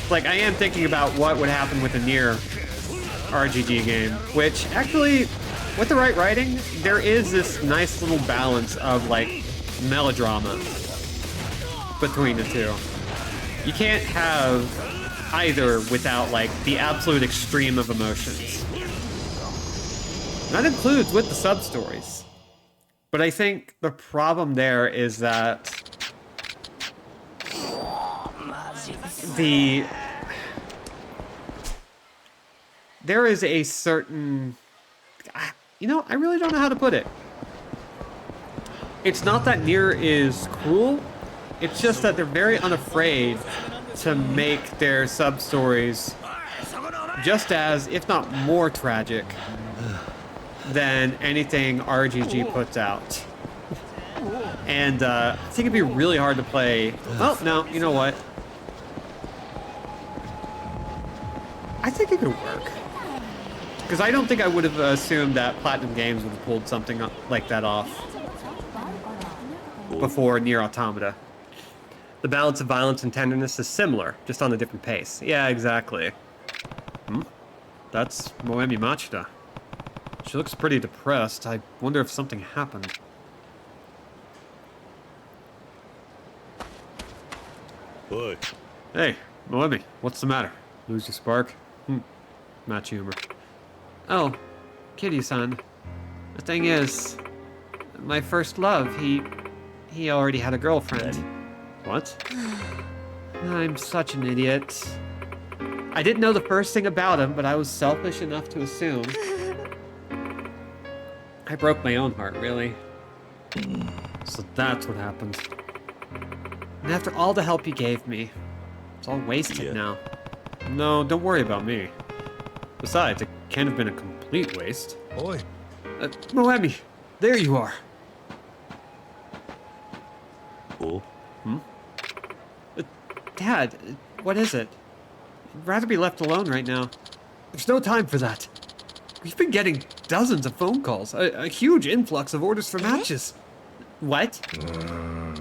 like, I am thinking about what would happen with a near RGG game, which actually, with the right writing, there is this nice little balance of, like, melodrama between the two. You can't have either without, like, the absolute extreme of emotions. And that includes with the sub-stories. But I think the problem there is that there is a certain, you know, I really don't know how to put it. It's not that Nier is cruel. It's just that they're very unafraid to make their sub-stories just as, if not more tragic than anything RGG puts out. And I think it'd be really hard to play. Well, no, you know what? I think it could work. Because I don't think I would have assumed that Platinum Games would have pulled something like that off before Nier Automata. The balance of violence and tenderness is similar, just on a different pace. Yeah, exactly. That's Moemi Machida. She looks pretty depressed. I wonder if something happened. Oi. Hey, Moemi, what's the matter? Lose your spark? Match humor. Oh, Kitty-san. The thing is, my first love, he already had a girlfriend. What? I'm such an idiot. I didn't know the first thing about him, but I was selfish enough to assume. I broke my own heart, really. So that's what happened. And after all the help you gave me, it's all wasted now. No, don't worry about me. Besides, it can't have been a complete waste. Oi. Moemi, there you are. Cool. Dad, what is it? I'd rather be left alone right now. There's no time for that. We've been getting dozens of phone calls, a huge influx of orders for matches. What?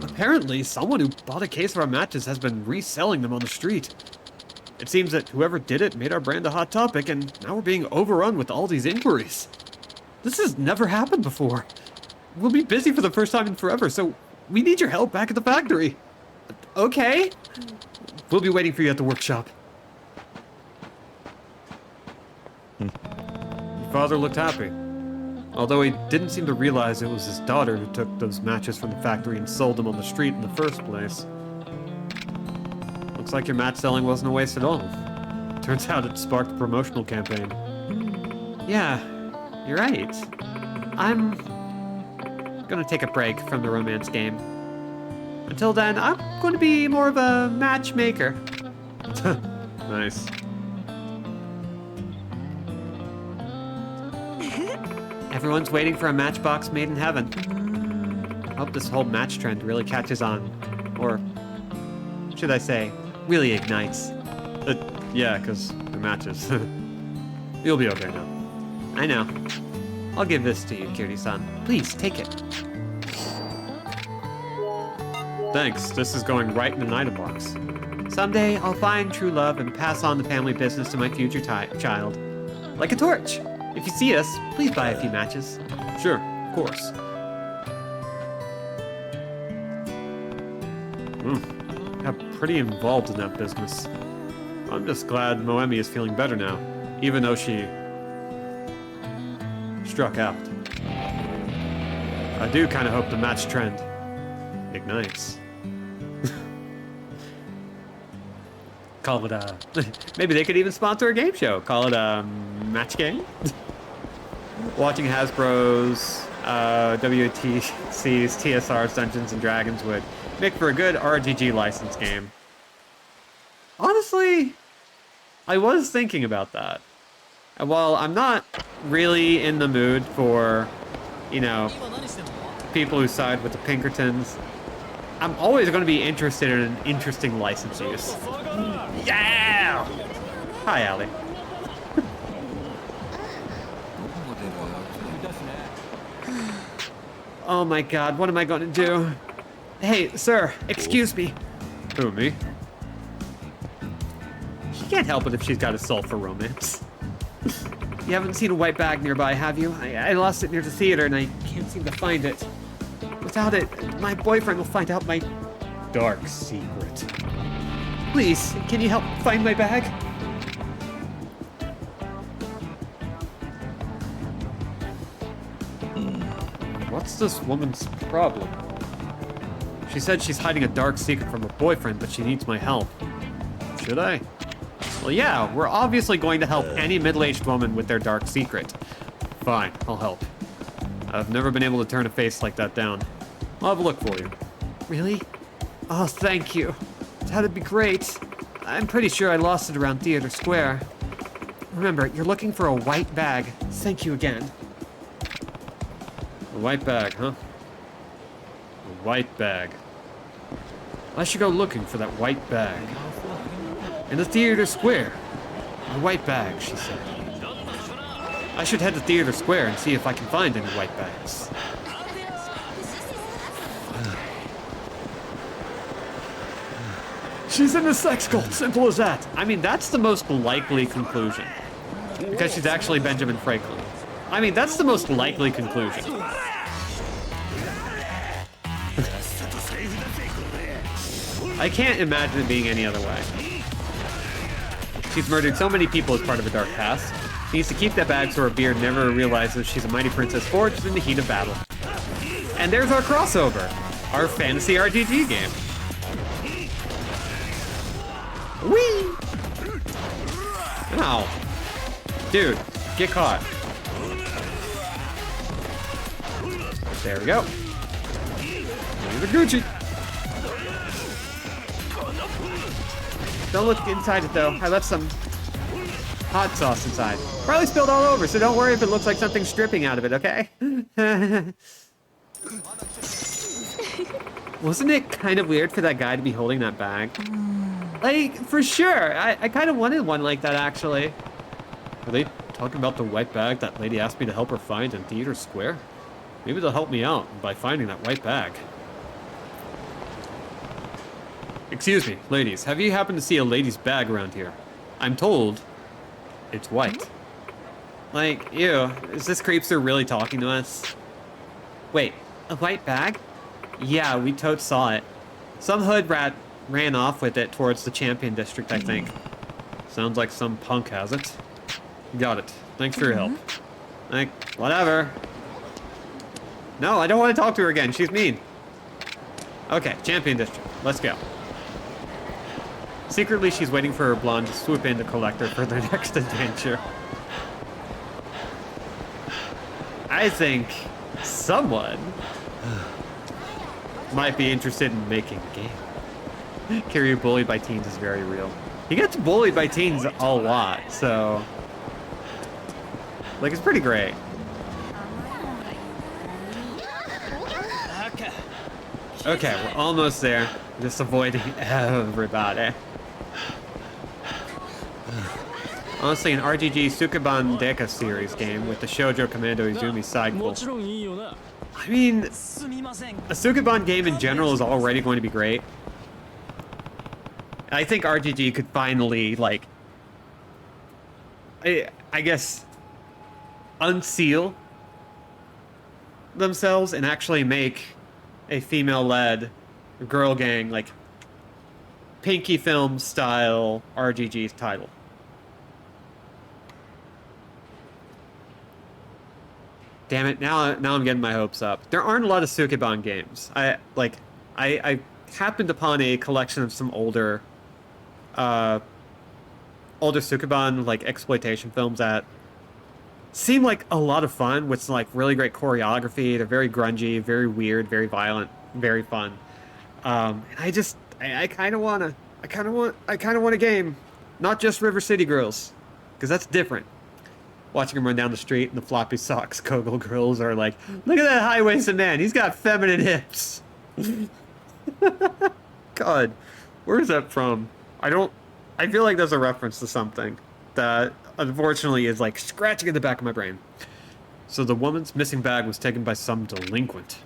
Apparently, someone who bought a case of our matches has been reselling them on the street. It seems that whoever did it made our brand a hot topic, and now we're being overrun with all these inquiries. This has never happened before. We'll be busy for the first time in forever, so we need your help back at the factory. Okay. We'll be waiting for you at the workshop. Your father looked happy. Although he didn't seem to realize it was his daughter who took those matches from the factory and sold them on the street in the first place. Looks like your match selling wasn't a waste at all. Turns out it sparked a promotional campaign. Yeah, you're right. I'm gonna take a break from the romance game. Until then, I'm going to be more of a matchmaker. Nice. Everyone's waiting for a Matchbox made in heaven. I hope this whole match trend really catches on. Or, should I say, really ignites. Yeah, because they're matches. You'll be okay now. I know. I'll give this to you, Kiryu-san. Please, take it. Thanks, this is going right in an item box. Someday, I'll find true love and pass on the family business to my future child. Like a torch. If you see us, please buy a few matches. Sure, of course. Got pretty involved in that business. I'm just glad Moemi is feeling better now, even though she struck out. I do kind of hope the match trend ignites. Call it a... Maybe they could even sponsor a game show. Call it a match game. Watching Hasbro's, WTC's, TSR's Dungeons & Dragons would make for a good RGG license game. Honestly, I was thinking about that. And while I'm not really in the mood for, you know, people who side with the Pinkertons, I'm always going to be interested in an interesting license use. Yeah! Hi, Allie. Oh my god, what am I going to do? Hey, sir, excuse me. Who, me? She can't help it if she's got a soul for romance. You haven't seen a white bag nearby, have you? I lost it near the theater and I can't seem to find it. Without it, my boyfriend will find out my dark secret. Please, can you help find my bag? What's this woman's problem? She said she's hiding a dark secret from her boyfriend, but she needs my help. Should I? Well, yeah, we're obviously going to help any middle-aged woman with their dark secret. Fine, I'll help. I've never been able to turn a face like that down. I'll have a look for you. Really? Oh, thank you. That'd be great. I'm pretty sure I lost it around Theater Square. Remember, you're looking for a white bag. Thank you again. A white bag, huh? A white bag. I should go looking for that white bag. In the Theater Square. A white bag, she said. I should head to Theater Square and see if I can find any white bags. She's in a sex cult, simple as that. I mean, that's the most likely conclusion. Because she's actually Benjamin Franklin. I mean, that's the most likely conclusion. I can't imagine it being any other way. She's murdered so many people as part of a dark past. Needs to keep that bag so her beard never realizes she's a mighty princess forged in the heat of battle. And there's our crossover. Our fantasy RPG game. Whee! Ow. Dude, get caught. There we go. Leave it Gucci. Don't look inside it though. I left some hot sauce inside. Probably spilled all over, so don't worry if it looks like something's dripping out of it, okay? Wasn't it kind of weird for that guy to be holding that bag? Like, for sure. I kind of wanted one like that, actually. Are they talking about the white bag that lady asked me to help her find in Theater Square? Maybe they'll help me out by finding that white bag. Excuse me, ladies. Have you happened to see a lady's bag around here? I'm told it's white. Like, ew. Is this creepster really talking to us? Wait, a white bag? Yeah, we totes saw it. Some hood rat ran off with it towards the Champion District, I think. Sounds like some punk has it. Got it. Thanks for your help. Like, whatever. No, I don't want to talk to her again. She's mean. Okay, Champion District. Let's go. Secretly, she's waiting for her blonde to swoop in to collect her for their next adventure. I think someone might be interested in making a game. Kiryu bullied by teens is very real. He gets bullied by teens a lot, so... like, it's pretty great. Okay, we're almost there. Just avoiding everybody. Honestly, an RGG Sukeban Deka series game with the Shoujo Commando Izumi cycle. I mean, a Sukeban game in general is already going to be great. I think RGG could finally, like, I guess, unseal themselves and actually make a female-led girl gang, like, Pinky Film style RGG title. Damn it, now I'm getting my hopes up. There aren't a lot of Sukeban games. I happened upon a collection of some older Sukeban, like, exploitation films that seem like a lot of fun with, like, really great choreography. They're very grungy, very weird, very violent, very fun. And I kind of want a game, not just River City Girls, because that's different. Watching him run down the street in the floppy socks Kogel girls are like, look at that high-waisted man, he's got feminine hips. God, where is that from? I feel like there's a reference to something that unfortunately is like scratching at the back of my brain. So the woman's missing bag was taken by some delinquent.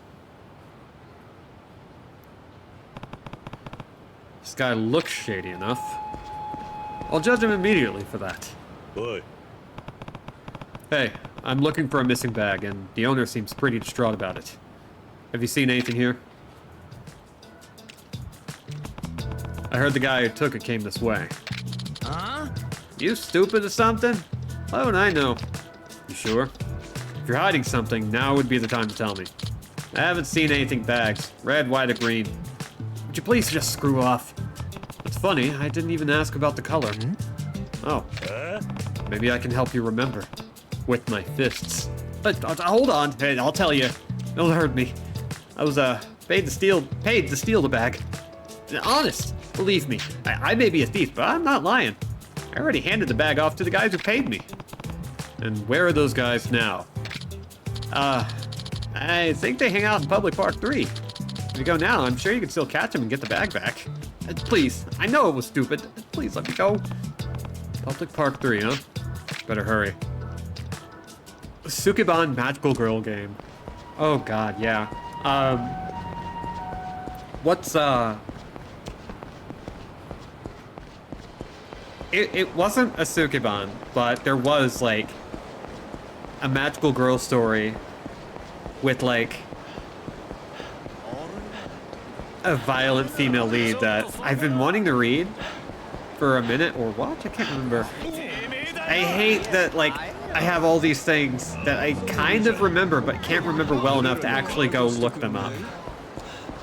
This guy looks shady enough. I'll judge him immediately for that. Oi. Hey, I'm looking for a missing bag, and the owner seems pretty distraught about it. Have you seen anything here? I heard the guy who took it came this way. Huh? You stupid or something? Why would I know? You sure? If you're hiding something, now would be the time to tell me. I haven't seen anything bags. Red, white, or green. Would you please just screw off? It's funny, I didn't even ask about the color. Oh. Maybe I can help you remember. With my fists. But, hold on. Hey, I'll tell you. Don't hurt me. I was, paid to steal the bag. Honest. Believe me. I may be a thief, but I'm not lying. I already handed the bag off to the guys who paid me. And where are those guys now? I think they hang out in Public Park 3. If you go now, I'm sure you can still catch them and get the bag back. Please, I know it was stupid. Please let me go. Public Park 3, huh? Better hurry. Sukeban Magical Girl game. Oh god, yeah. What's, It wasn't a Sukeban, but there was, like, a magical girl story with, like, a violent female lead that I've been wanting to read for a minute or watch. I can't remember. I hate that, like, I have all these things that I kind of remember but can't remember well enough to actually go look them up.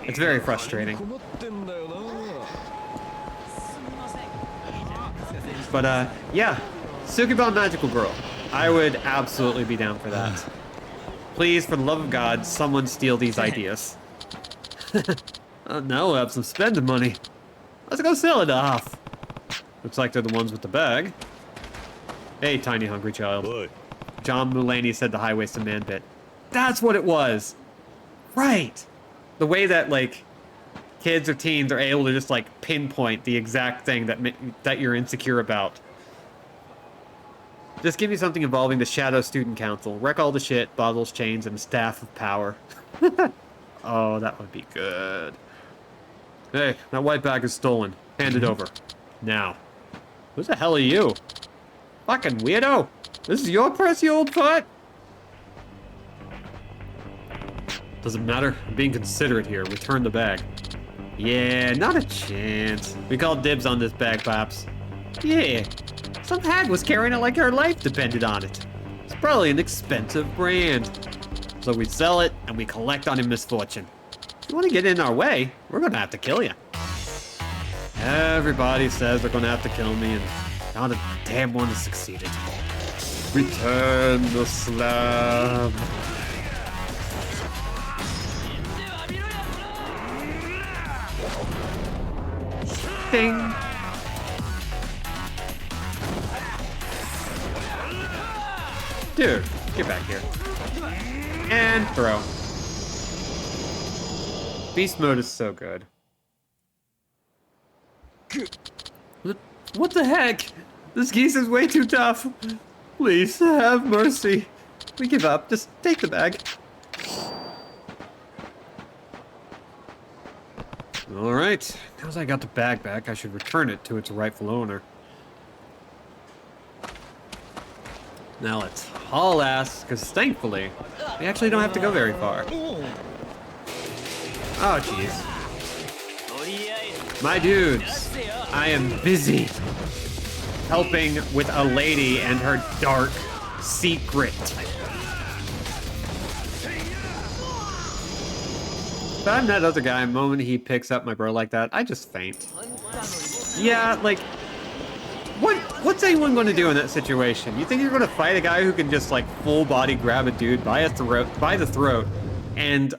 It's very frustrating. But, yeah. Sukeban Magical Girl. I would absolutely be down for that. Please, for the love of God, someone steal these ideas. Now we'll have some spending money. Let's go sell it off. Looks like they're the ones with the bag. Hey, tiny hungry child. Look. John Mulaney said the high-waisted man bit. That's what it was. Right. The way that, like, kids or teens are able to just, like, pinpoint the exact thing that you're insecure about. Just give me something involving the Shadow Student Council. Wreck all the shit, bottles, chains, and staff of power. Oh, that would be good. Hey, that white bag is stolen. Hand it over. Now. Who the hell are you? Fucking weirdo. This is your purse, you old foot? Doesn't matter. I'm being considerate here. Return the bag. Yeah, not a chance. We called dibs on this bag, Pops. Yeah. Some hag was carrying it like her life depended on it. It's probably an expensive brand. So we sell it, and we collect on in misfortune. If you want to get in our way, we're going to have to kill you. Everybody says they're going to have to kill me, and not a damn one has succeeded. Return the slab. Ding. Dude, get back here. And throw. Beast mode is so good. What the heck? This geese is way too tough. Please, have mercy. We give up. Just take the bag. Alright. Now that I got the bag back, I should return it to its rightful owner. Now let's haul ass, because thankfully, we actually don't have to go very far. Oh, jeez. My dudes, I am busy helping with a lady and her dark secret. If I'm that other guy, the moment he picks up my bro like that, I just faint. Yeah, like, what's anyone going to do in that situation? You think you're going to fight a guy who can just, like, full body grab a dude by the throat and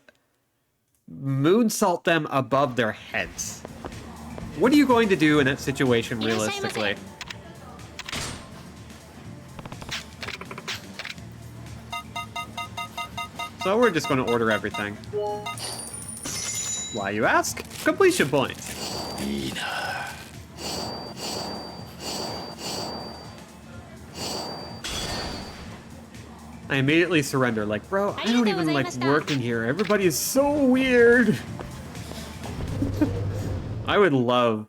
moonsault them above their heads? What are you going to do in that situation realistically? So we're just going to order everything. Why, you ask? Completion points. I immediately surrender, like, bro, I don't even like working here. Everybody is so weird. I would love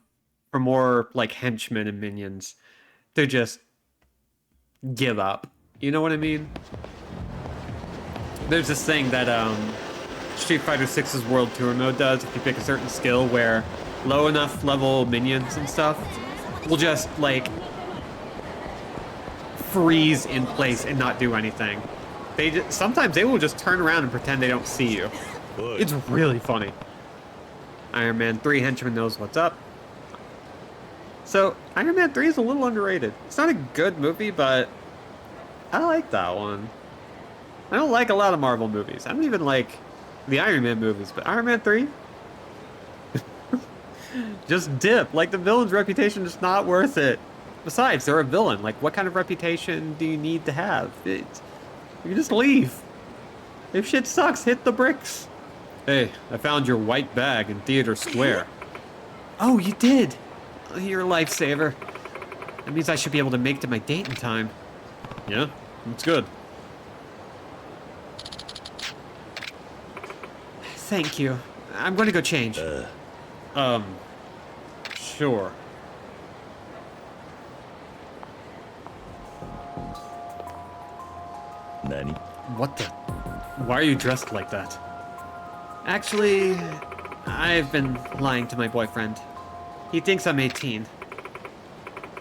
for more, like, henchmen and minions to just give up. You know what I mean? There's this thing that, Street Fighter 6's World Tour mode does if you pick a certain skill where low enough level minions and stuff will just, like, freeze in place and not do anything. Sometimes they will just turn around and pretend they don't see you. It's really funny. Iron Man 3 henchman knows what's up. So, Iron Man 3 is a little underrated. It's not a good movie, but I like that one. I don't like a lot of Marvel movies. I don't even like the Iron Man movies, but Iron Man 3? Just dip. Like, the villain's reputation is not worth it. Besides, they're a villain. Like, what kind of reputation do you need to have? You just leave. If shit sucks, hit the bricks. Hey, I found your white bag in Theater Square. Oh, you did? You're a lifesaver. That means I should be able to make it to my date in time. Yeah, that's good. Thank you. I'm going to go change. Sure. Nani? What the? Why are you dressed like that? Actually, I've been lying to my boyfriend. He thinks I'm 18.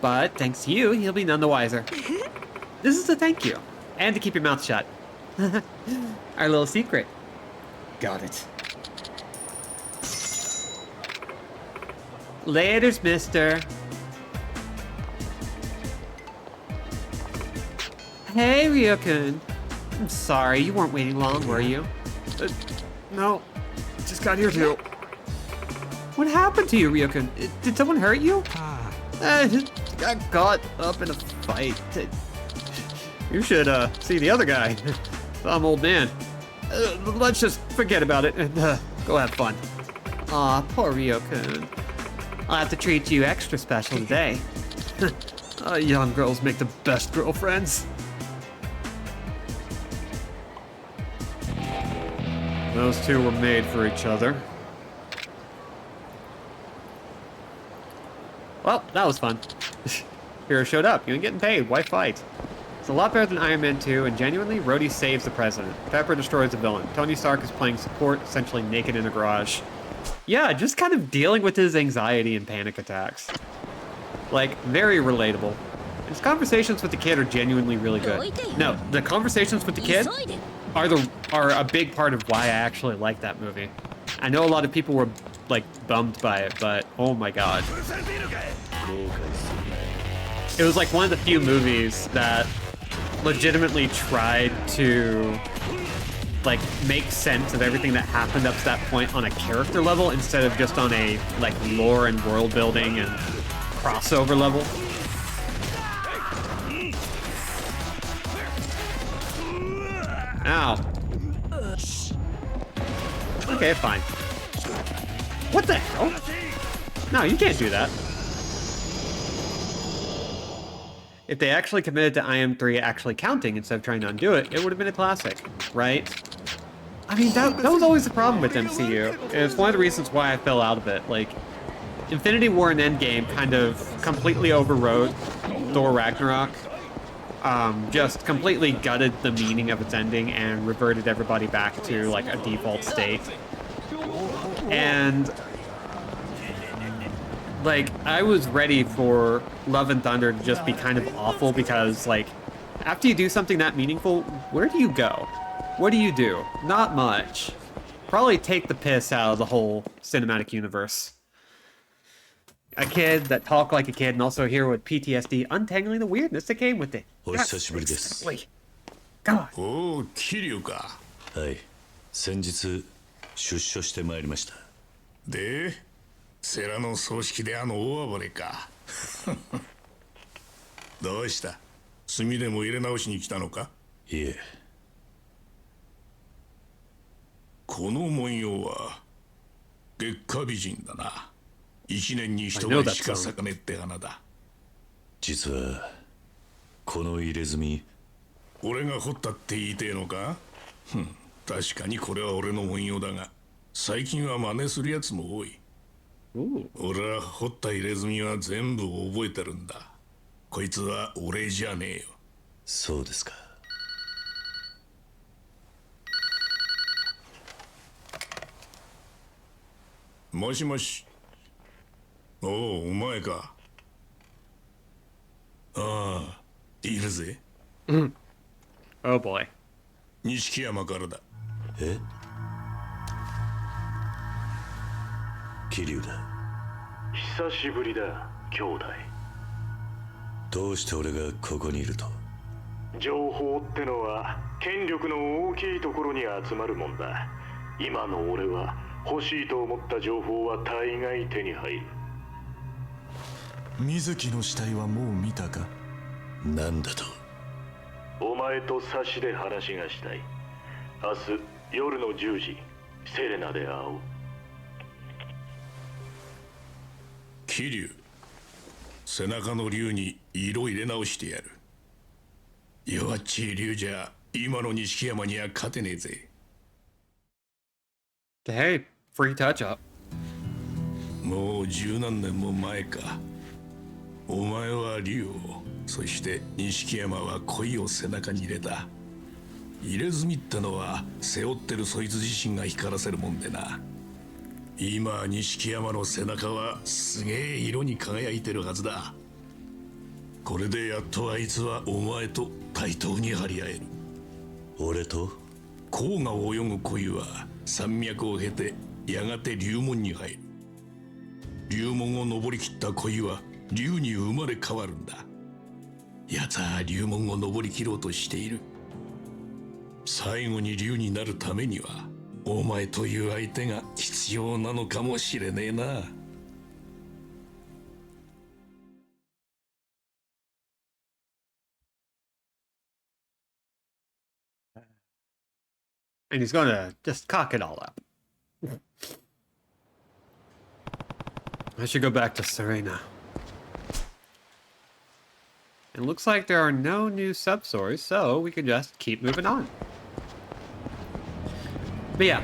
But thanks to you, he'll be none the wiser. This is a thank you. And to keep your mouth shut. Our little secret. Got it. Laters, mister. Hey, Ryukun. I'm sorry, you weren't waiting long, were you? No, just got here too. What happened to you, Ryukun? Did someone hurt you? I just got caught up in a fight. You should see the other guy. Some old man. Let's just forget about it and go have fun. Aw, poor Ryukun. I'll have to treat you extra special today. Young girls make the best girlfriends. Those two were made for each other. Well, that was fun. Hero showed up. You ain't getting paid. Why fight? It's a lot better than Iron Man 2, and genuinely, Rhodey saves the president. Pepper destroys the villain. Tony Stark is playing support, essentially naked in a garage. Yeah, just kind of dealing with his anxiety and panic attacks. Like, very relatable. His conversations with the kid are genuinely really good. No, the conversations with the kid are a big part of why I actually like that movie. I know a lot of people were, like, bummed by it, but oh my god. It was like one of the few movies that legitimately tried to, like, make sense of everything that happened up to that point on a character level instead of just on a, like, lore and world building and crossover level. Ow. Okay, fine. What the hell? No, you can't do that. If they actually committed to IM3 actually counting instead of trying to undo it, it would have been a classic, right? I mean, that was always the problem with MCU. It's one of the reasons why I fell out of it. Like, Infinity War and Endgame kind of completely overrode Thor Ragnarok. Just completely gutted the meaning of its ending and reverted everybody back to, like, a default state. And, like, I was ready for Love and Thunder to just be kind of awful because, like, after you do something that meaningful, where do you go? What do you do? Not much. Probably take the piss out of the whole cinematic universe. A kid that talked like a kid and also a hero with PTSD, untangling the weirdness that came with it. Yes, exactly. God. おお、桐生か。はい。先日出所してまいりました。で、世良の葬式であの大暴れか。どうした？炭でも入れ直しに来たのか？いえ。この文様は月下美人だな。一年に一度しか咲かねって花だ。実はこの入れ墨、俺が彫ったって言いてえのか？確かにこれは俺の文様だが、最近は真似するやつも多い。俺は彫った入れ墨は全部覚えてるんだ。こいつは俺じゃねえよ。そうですか。もしもし。おお、お前か。ああ、いるぜ。Oh boy. 錦山からだ。え？桐生だ。久しぶりだ、兄弟。どうして俺がここにいると？情報ってのは権力の大きいところに集まるもんだ。今の俺は欲しいと思った情報は大概手に入る。水木の死体はもう見たか？なんだと？お前と差しで話がしたい。明日夜の10時、セレナで会おう。桐生、背中の竜に色入れ直してやる。弱っちい竜じゃ今の錦山には勝てねえぜ。Hey, free touch up. もう十何年も前か。お前は竜を、そして錦山は恋を背中に入れた。入れ墨ってのは背負ってるそいつ自身が光らせるもんでな。今錦山の背中はすげえ色に輝いてるはずだ。これでやっとあいつはお前と対等に張り合える。俺と？黄河を泳ぐ恋は山脈を経てやがて龍門に入る。龍門を登りきった恋は龍に生まれ変わるんだ。奴は龍門を登りきろうとしている。最後に龍になるためにはお前という相手が必要なのかもしれねえな。And he's gonna just cock it all up. I should go back to Serena. It looks like there are no new sub-stories, so we can just keep moving on. But yeah,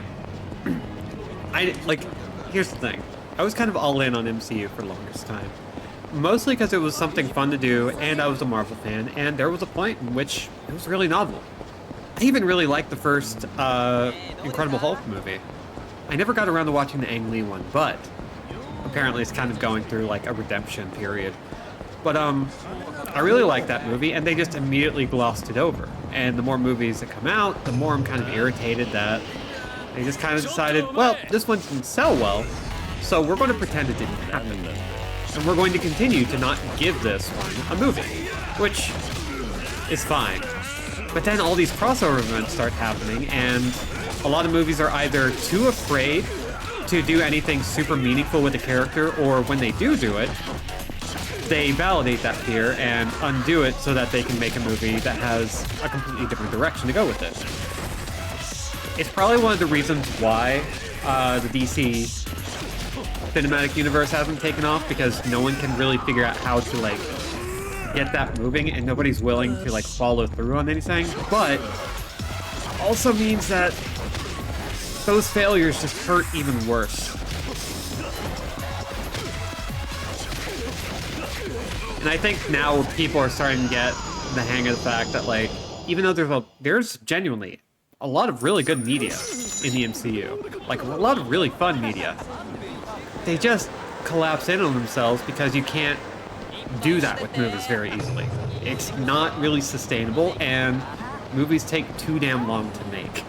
here's the thing. I was kind of all in on MCU for the longest time. Mostly because it was something fun to do, and I was a Marvel fan, and there was a point in which it was really novel. I even really liked the first Incredible Hulk movie. I never got around to watching the Ang Lee one, but apparently it's kind of going through like a redemption period. But I really liked that movie, and they just immediately glossed it over. And the more movies that come out, the more I'm kind of irritated that they just kind of decided, well, this one didn't sell well, so we're going to pretend it didn't happen. And we're going to continue to not give this one a movie, which is fine. But then all these crossover events start happening, and a lot of movies are either too afraid to do anything super meaningful with the character, or when they do it, they validate that fear and undo it so that they can make a movie that has a completely different direction to go with it. It's probably one of the reasons why the DC cinematic universe hasn't taken off, because no one can really figure out how to like get that moving, and nobody's willing to like follow through on anything. But also means that those failures just hurt even worse. And I think now people are starting to get the hang of the fact that, like, even though there's genuinely a lot of really good media in the MCU, like a lot of really fun media, they just collapse in on themselves because you can't do that with movies very easily. It's not really sustainable, and movies take too damn long to make.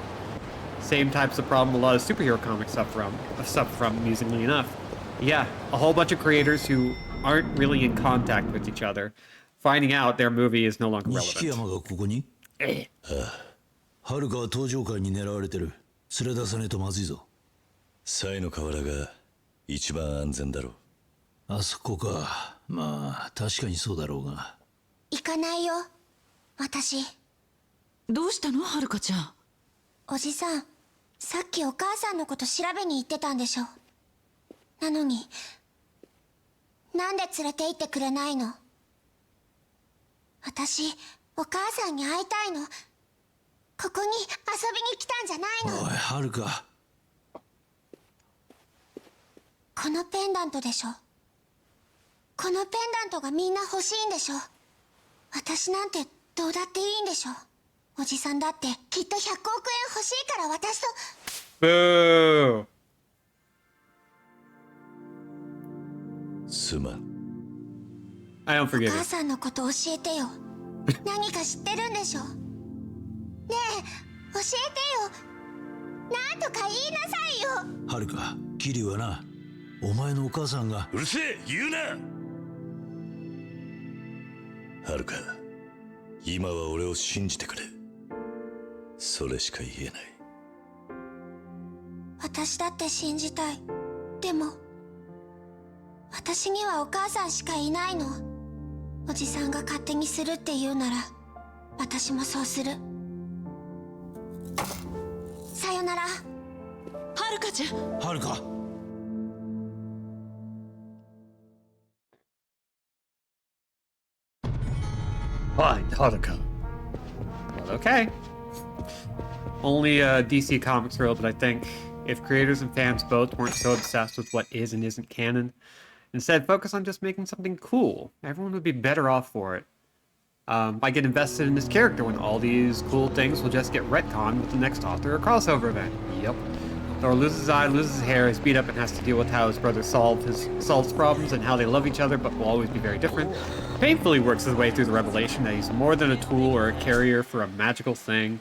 Same types of problem a lot of superhero comics suffer from, amusingly enough. Yeah, a whole bunch of creators who aren't really in contact with each other, finding out their movie is no longer 錦 relevant. 山がここに？遥は登場界に狙われてる。連れ出さねえとまずいぞ。西の河原が一番安全だろう。あそこか。まあ確かにそうだろうが。行かないよ、私。どうしたの、はるかちゃん。おじさん、さっきお母さんのこと調べに行ってたんでしょ。なのに、なんで連れて行ってくれないの？私、お母さんに会いたいの。ここに遊びに来たんじゃないの。おい、遥か。このペンダントでしょ。このペンダントがみんな欲しいんでしょ。私なんてどうだっていいんでしょ。おじさんだってきっと100億円欲しいから私と。Boo! すまん。 I don't お forgive 母 you. さんのこと教えてよ。何か知ってるんでしょ。ねえ、教えてよ。なんとか言いなさいよ。はるか、キリュウはな、お前のお母さんが。うるせえ、言うな。はるか、今は俺を信じてくれ。それしか言えない。私だって信じたい。でも私にはお母さんしかいないの。おじさんが勝手にするって言うなら私もそうする。さよなら。はるかちゃん。はるか。 Fine, Haruka. Well, okay. Only a DC Comics world, but I think if creators and fans both weren't so obsessed with what is and isn't canon, instead focus on just making something cool, everyone would be better off for it. I get invested in this character when all these cool things will just get retconned with the next author or crossover event. Yep. Thor loses his eye, loses his hair, is beat up, and has to deal with how his brother solves problems and how they love each other but will always be very different. Painfully works his way through the revelation that he's more than a tool or a carrier for a magical thing.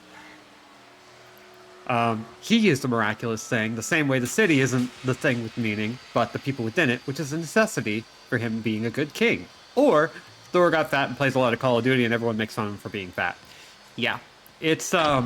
He is the miraculous thing, the same way the city isn't the thing with meaning, but the people within it, which is a necessity for him being a good king. Or Thor got fat and plays a lot of Call of Duty and everyone makes fun of him for being fat. Yeah. It's, the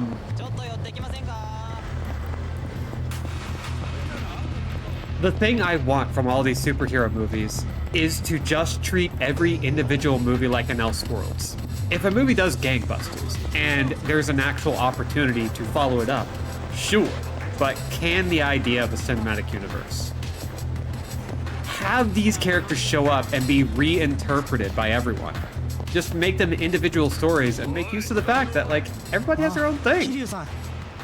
thing I want from all these superhero movies is to just treat every individual movie like an Elseworlds. If a movie does gangbusters, and there's an actual opportunity to follow it up, sure, but can the idea of a cinematic universe have these characters show up and be reinterpreted by everyone? Just make them individual stories and make use of the fact that, like, everybody has their own 桐 thing. 生さん、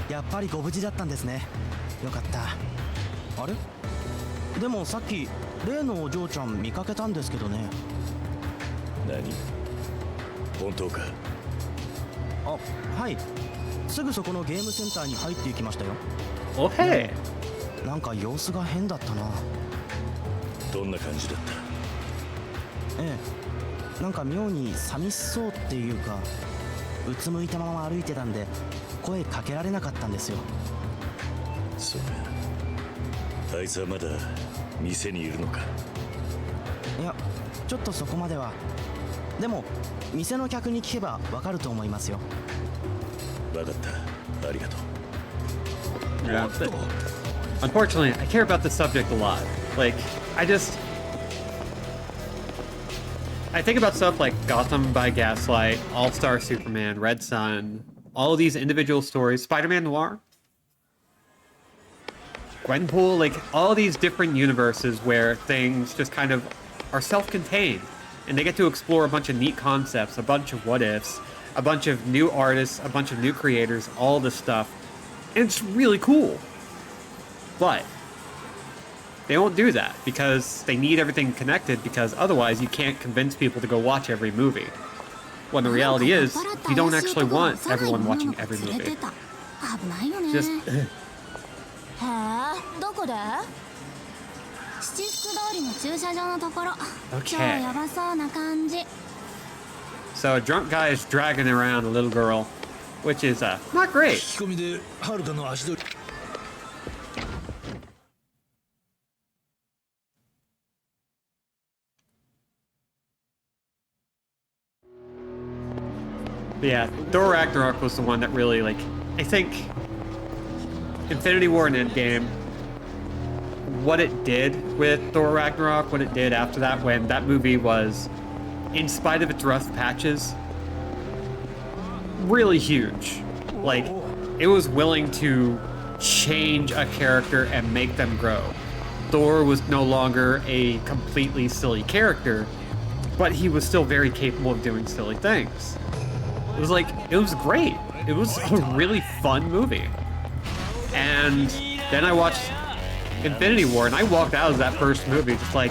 やっぱりご無事だったんですね。よかった。あれ？でもさっき例のお嬢ちゃん見かけたんですけどね。何？本当か？あ、はい。すぐそこのゲームセンターに入っていきましたよ。 Oh, hey. なんか様子が変だったな。どんな感じだった？ええ、なんか妙に寂しそうっていうか、うつむいたまま歩いてたんで声かけられなかったんですよ。そうか。あいつはまだ店にいるのか？いや、ちょっとそこまでは。でも店の客に聞けばわかると思いますよ。わかった。ありがとう。 Yeah, but unfortunately, I care about this subject a lot. Like, I think about stuff like Gotham by Gaslight, All-Star Superman, Red Sun, all of these individual stories, Spider-Man Noir, Gwenpool, like all these different universes where things just kind of are self-contained and they get to explore a bunch of neat concepts, a bunch of what-ifs, a bunch of new artists, a bunch of new creators, all this stuff. And it's really cool. But they won't do that because they need everything connected, because otherwise you can't convince people to go watch every movie. When the reality is, you don't actually want everyone watching every movie. Just... へえ、どこで？七福通りの駐車場のところ。 Okay. 今日やばそうな感じ。 So a drunk guy is dragging around a little girl, which is not great. 聞き込みではるかの足取り。 But yeah, Thor Ragnarok was the one that really, like, I think Infinity War and Endgame, what it did with Thor Ragnarok, what it did after that, when that movie was, in spite of its rough patches, really huge. Like, it was willing to change a character and make them grow. Thor was no longer a completely silly character, but he was still very capable of doing silly things. It was like, it was great. It was a really fun movie. And then I watched Infinity War and I walked out of that first movie just like,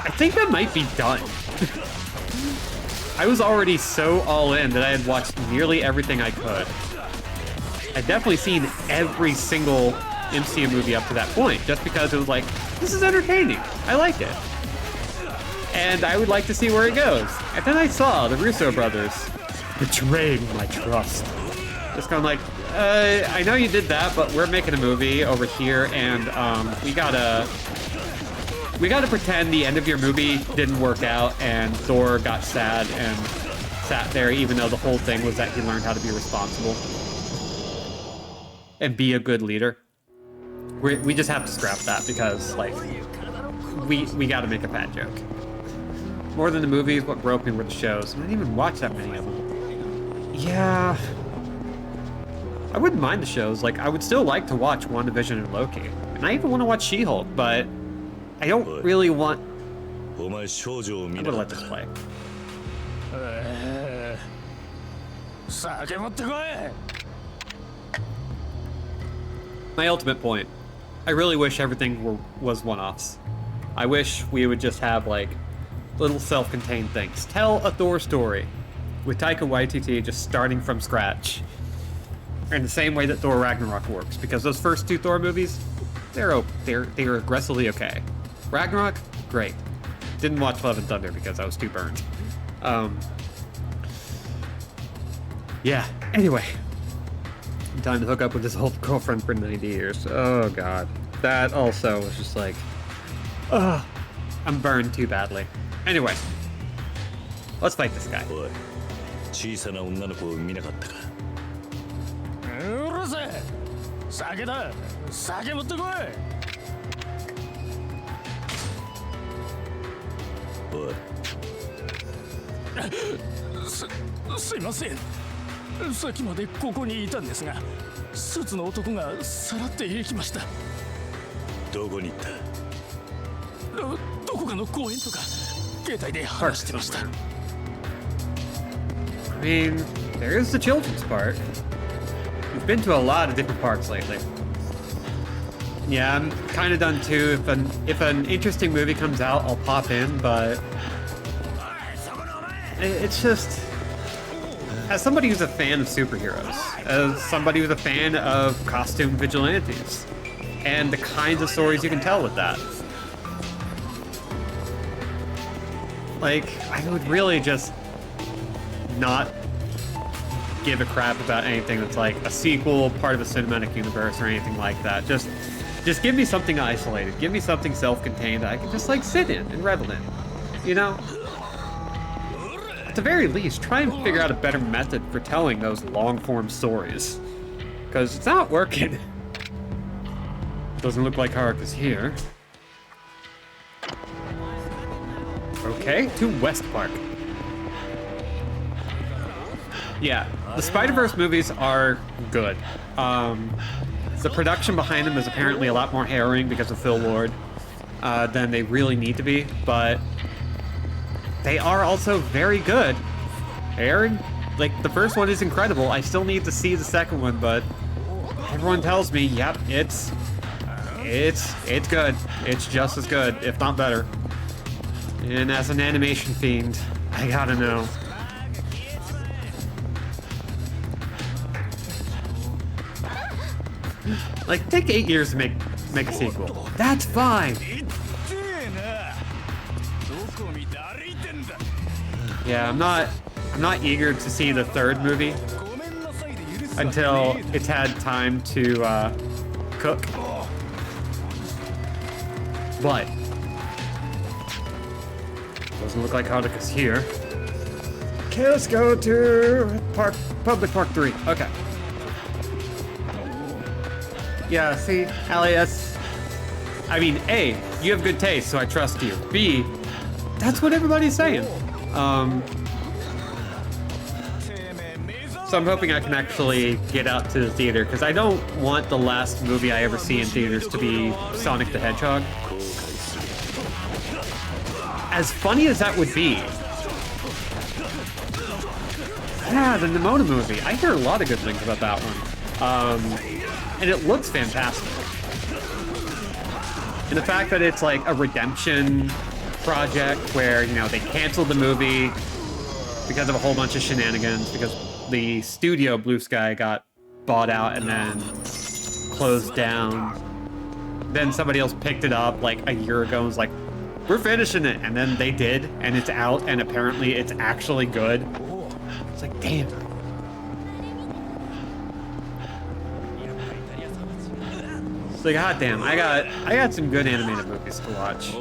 I think that might be done. I was already so all in that I had watched nearly everything I could. I'd definitely seen every single MCU movie up to that point, just because it was like, this is entertaining. I like it. and I would like to see where it goes. And then I saw the Russo brothers betraying my trust. Just kind of like, I know you did that, but we're making a movie over here, and we gotta pretend the end of your movie didn't work out, and Thor got sad and sat there, even though the whole thing was that he learned how to be responsible and be a good leader. We just have to scrap that because, like, we gotta make a fat joke. More than the movies, what broke me were the shows. I didn't even watch that many of them. Yeah. I wouldn't mind the shows. Like, I would still like to watch WandaVision and Loki. And I even want to watch She-Hulk, but I don't really want... I'm gonna let this play. My ultimate point. I really wish everything was one-offs. I wish we would just have, like, little self-contained things. Tell a Thor story with Taika Waititi just starting from scratch. In the same way that Thor Ragnarok works, because those first two Thor movies, they're aggressively okay. Ragnarok, great. Didn't watch Love and Thunder because I was too burned. Yeah, anyway. Time to hook up with this old girlfriend for 90 years. Oh god. That also was just like, I'm burned too badly. Anyway. Let's fight this guy. 小さな女の子を見なかったか。うるせえ。酒だ。酒持ってこい。おい。すいません。さっきまでここにいたんですが、スーツの男がさらっていきました。どこに行った？どこかの公園とか携帯で話してました。I mean, there is the children's park. We've been to a lot of different parks lately. Yeah, I'm kind of done too. If an interesting movie comes out, I'll pop in, but it's just, as somebody who's a fan of superheroes, as somebody who's a fan of costume vigilantes, and the kinds of stories you can tell with that. Like, I would really just not give a crap about anything that's like a sequel, part of a cinematic universe, or anything like that. Just give me something isolated. Give me something self-contained that I can just like sit in and revel in. You know? At the very least, try and figure out a better method for telling those long-form stories. Because it's not working. Doesn't look like Haruka is here. Okay, to West Park. Yeah, the Spider-Verse movies are good. The production behind them is apparently a lot more harrowing because of Phil Lord than they really need to be, but they are also very good. Like, the first one is incredible. I still need to see the second one, but everyone tells me, yep, it's good. It's just as good, if not better. And as an animation fiend, I gotta know. Like, take 8 years to make a sequel. That's fine. Yeah, I'm not eager to see the third movie until it's had time to cook. But doesn't look like Haruka's here. Okay, let's go to Public Park 3. Okay. Yeah, see, Alias. I mean, A, you have good taste, so I trust you. B, that's what everybody's saying. So I'm hoping I can actually get out to the theater, because I don't want the last movie I ever see in theaters to be Sonic the Hedgehog. As funny as that would be. Yeah, the Nimona movie. I hear a lot of good things about that one. And it looks fantastic. And the fact that it's like a redemption project where, you know, they canceled the movie because of a whole bunch of shenanigans, because the studio, Blue Sky, got bought out and then closed down. Then somebody else picked it up like a year ago and was like, we're finishing it. And then they did, and it's out, and apparently it's actually good. It's like, damn. It's like, god damn, I got some good animated movies to watch.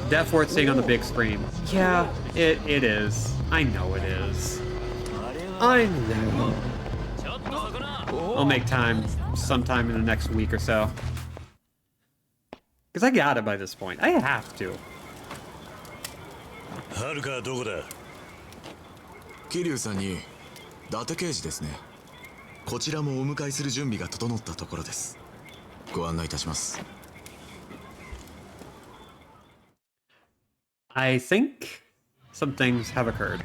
Death worth seeing on the big screen. Yeah, it is. I know it is. I know. I'll make time sometime in the next week or so. Because I got it by this point. I have to. はるかはどこだ。桐生さんに伊達刑事ですね。こちらもお迎えする準備が整ったところです。ご案内いたします。I think some things have occurred.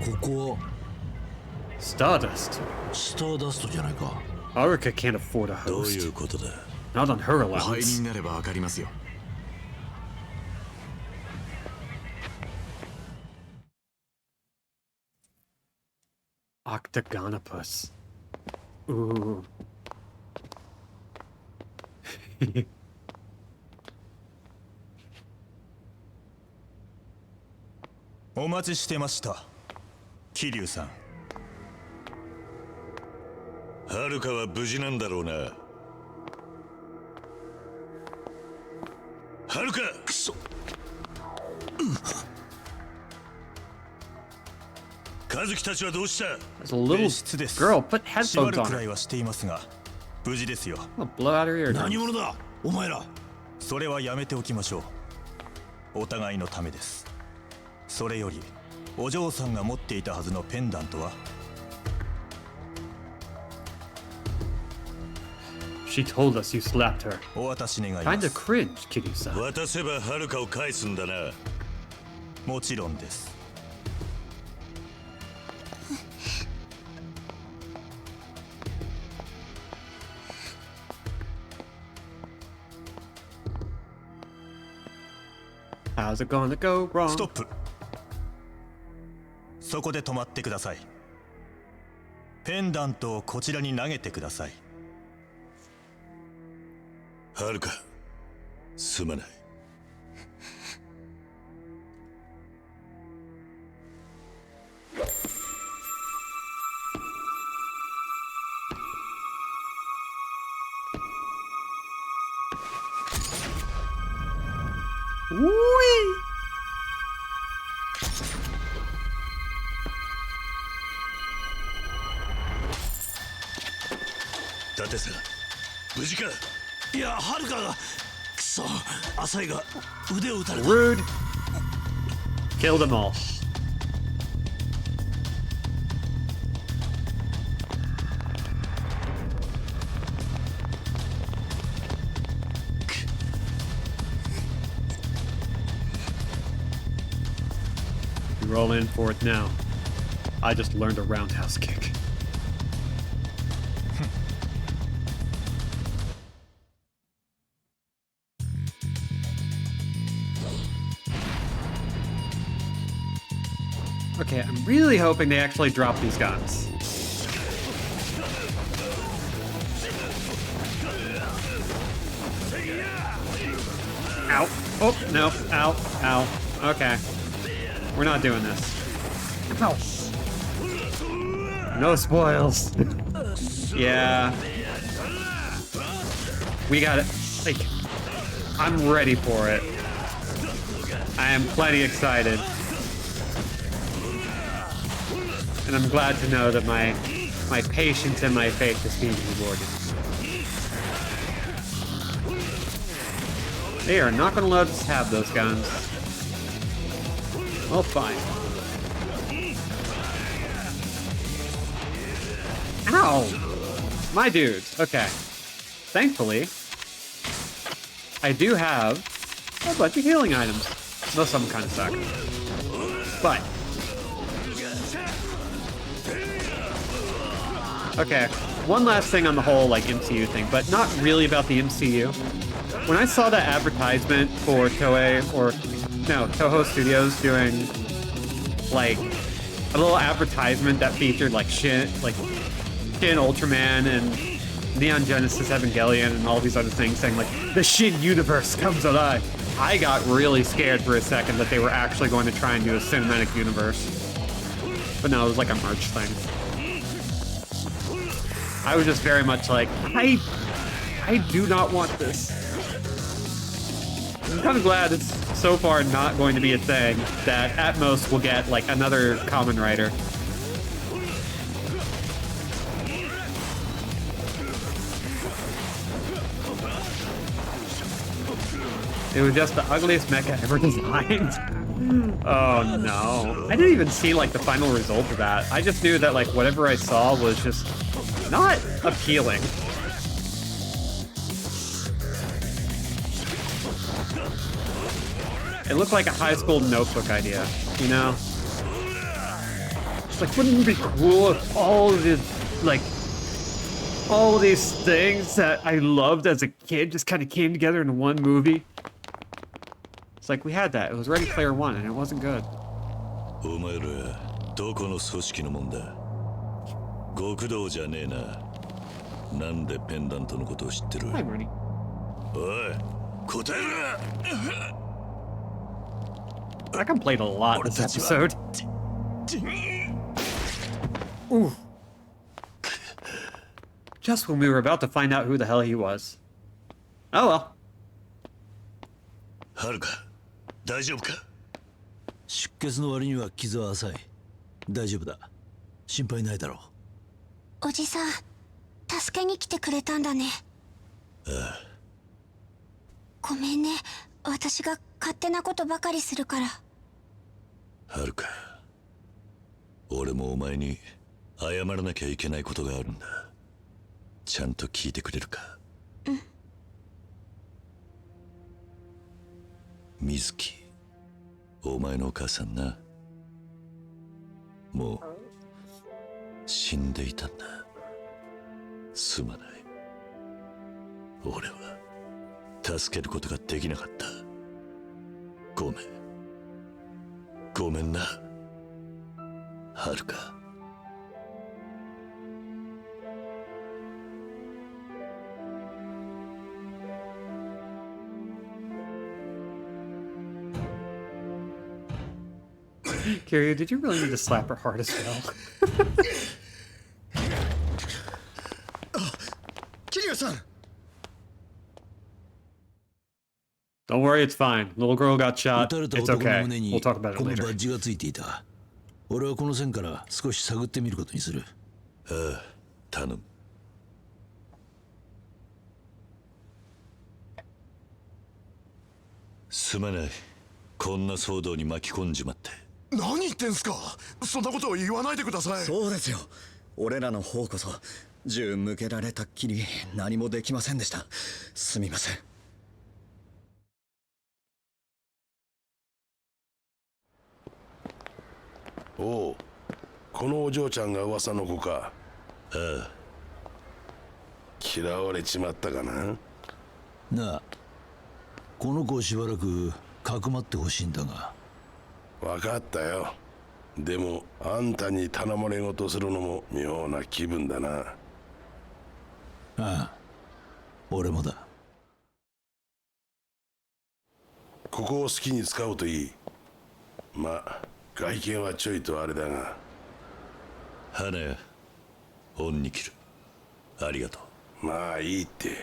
ここは Stardust. スターダストじゃないか。 Aruka can't afford a どう host. いうことだ。 Not on her お入り allowance. になればわかりますよ。Octagonopus. Ooh. お待ちしてました。桐生さん。はるかは無事なんだろうな。はるか。くそ。和樹たちはどうした？ There's a little girl. Put 縛 headphones る on くらい her. はしていますが、無事ですよ。 I'll blow out her 何 eardrums. 者だお前ら。それはやめておきましょう。お互いのためです。それより、お嬢さんが持っていたはずのペンダントは She told us you slapped her. お渡し願いま Kinda す。 cringe, Kiryu-san. 渡せばはるかを返すんだな。もちろんです。 How's it gonna go wrong? ストップ。そこで止まってください。ペンダントをこちらに投げてください。はるか、すまない。伊達さん、無事か。いや、はるかがくそ、浅井が腕を打たれた。 Rude. Kill them all. You roll in for it now. I just learned a roundhouse kick. Okay, I'm really hoping they actually drop these guns. Ow. Oh, no. Ow. Ow. Okay. We're not doing this. Ow. No spoils. Yeah. We got it. Like, I'm ready for it. I am plenty excited. And I'm glad to know that my patience and my faith is being rewarded. They are not going to let us have those guns. Well, fine. Ow! My dudes. Okay. Thankfully, I do have a bunch of healing items. Most of them kind of suck. But okay, one last thing on the whole like MCU thing, but not really about the MCU. When I saw that advertisement for Toho Studios doing like a little advertisement that featured like Shin Ultraman and Neon Genesis Evangelion and all these other things saying like the Shin universe comes alive. I got really scared for a second that they were actually going to try and do a cinematic universe. But no, it was like a merch thing. I was just very much like, I do not want this. I'm kind of glad it's so far not going to be a thing, that at most we'll get like another Kamen Rider. It was just the ugliest mecha ever designed. Oh no. I didn't even see like the final result of that. I just knew that like whatever I saw was just not appealing. It looked like a high school notebook idea, you know? It's like, wouldn't it be cool if all of this, like, all of these things that I loved as a kid just kind of came together in one movie? It's like, we had that. It was Ready Player One, and it wasn't good. お前らどこの組織のもんだ？極道じゃねえな。なんでペンダントのことを知ってる？ Hi, Marty. おい、答えろ！ I complained a lot this episode. Ooh. Just when we were about to find out who the hell he was. Oh well. はるか、大丈夫か？出血の割には傷は浅い。大丈夫だ。心配ないだろう。おじさん、助けに来てくれたんだね。ああ。ごめんね。私が勝手なことばかりするから。はるか、俺もお前に謝らなきゃいけないことがあるんだ。ちゃんと聞いてくれるか？うん。水木、お前のお母さんな、もう死んでいたんだ。すまない。俺は助けることができなかった。ごめん。ごめんな、はるか。Kiryu, did you really need to slap her hard as well? Kiryu-san! Don't worry, it's fine. Little girl got shot. It's okay. We'll talk about it この later. バッジがついていた。俺はこの線から少し探ってみることにする。ああ、頼む。すまない。こんな騒動に巻き込んじまって。何言ってんすか？そんなことを言わないでください。そうですよ。俺らの方こそ銃向けられたっきり何もできませんでした。すみません。おう、このお嬢ちゃんが噂の子か。ああ。嫌われちまったかな。なあ、この子をしばらくかくまってほしいんだが。分かったよ。でもあんたに頼まれ事するのも妙な気分だな。ああ、俺もだ。ここを好きに使おうといい。まあ外見はちょいとあれだが。花屋、恩に切る。ありがとう。まあいいって。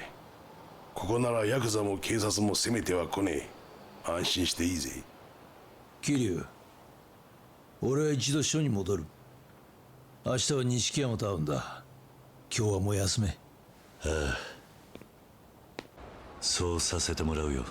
ここならヤクザも警察も攻めては来ねえ。安心していいぜ。桐生、俺は一度署に戻る。明日は錦山と会うんだ。今日はもう休め。ああ、そうさせてもらうよ。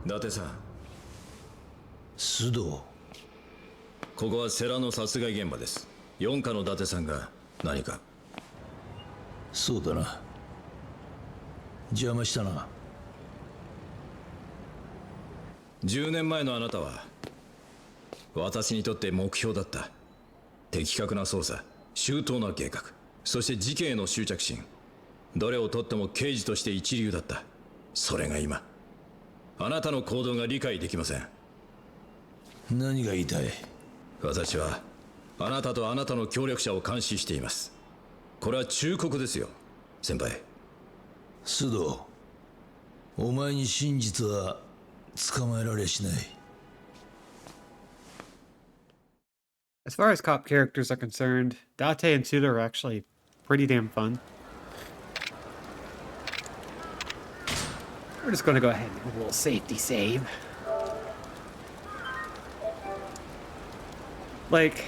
伊達さん、須藤。ここは世良の殺害現場です。四課の伊達さんが何か？そうだな。邪魔したな。10年前のあなたは私にとって目標だった。的確な捜査、周到な計画、そして事件への執着心。どれをとっても刑事として一流だった。それが今あなたの行動が理解できません。何が言いたい？私はあなたとあなたの協力者を監視しています。これは忠告ですよ、先輩。須藤、お前に真実は捕まえられしない。As far as cop characters are concerned, Date and Suda are actually pretty damn fun. We're just going to go ahead and do a little safety save. Like,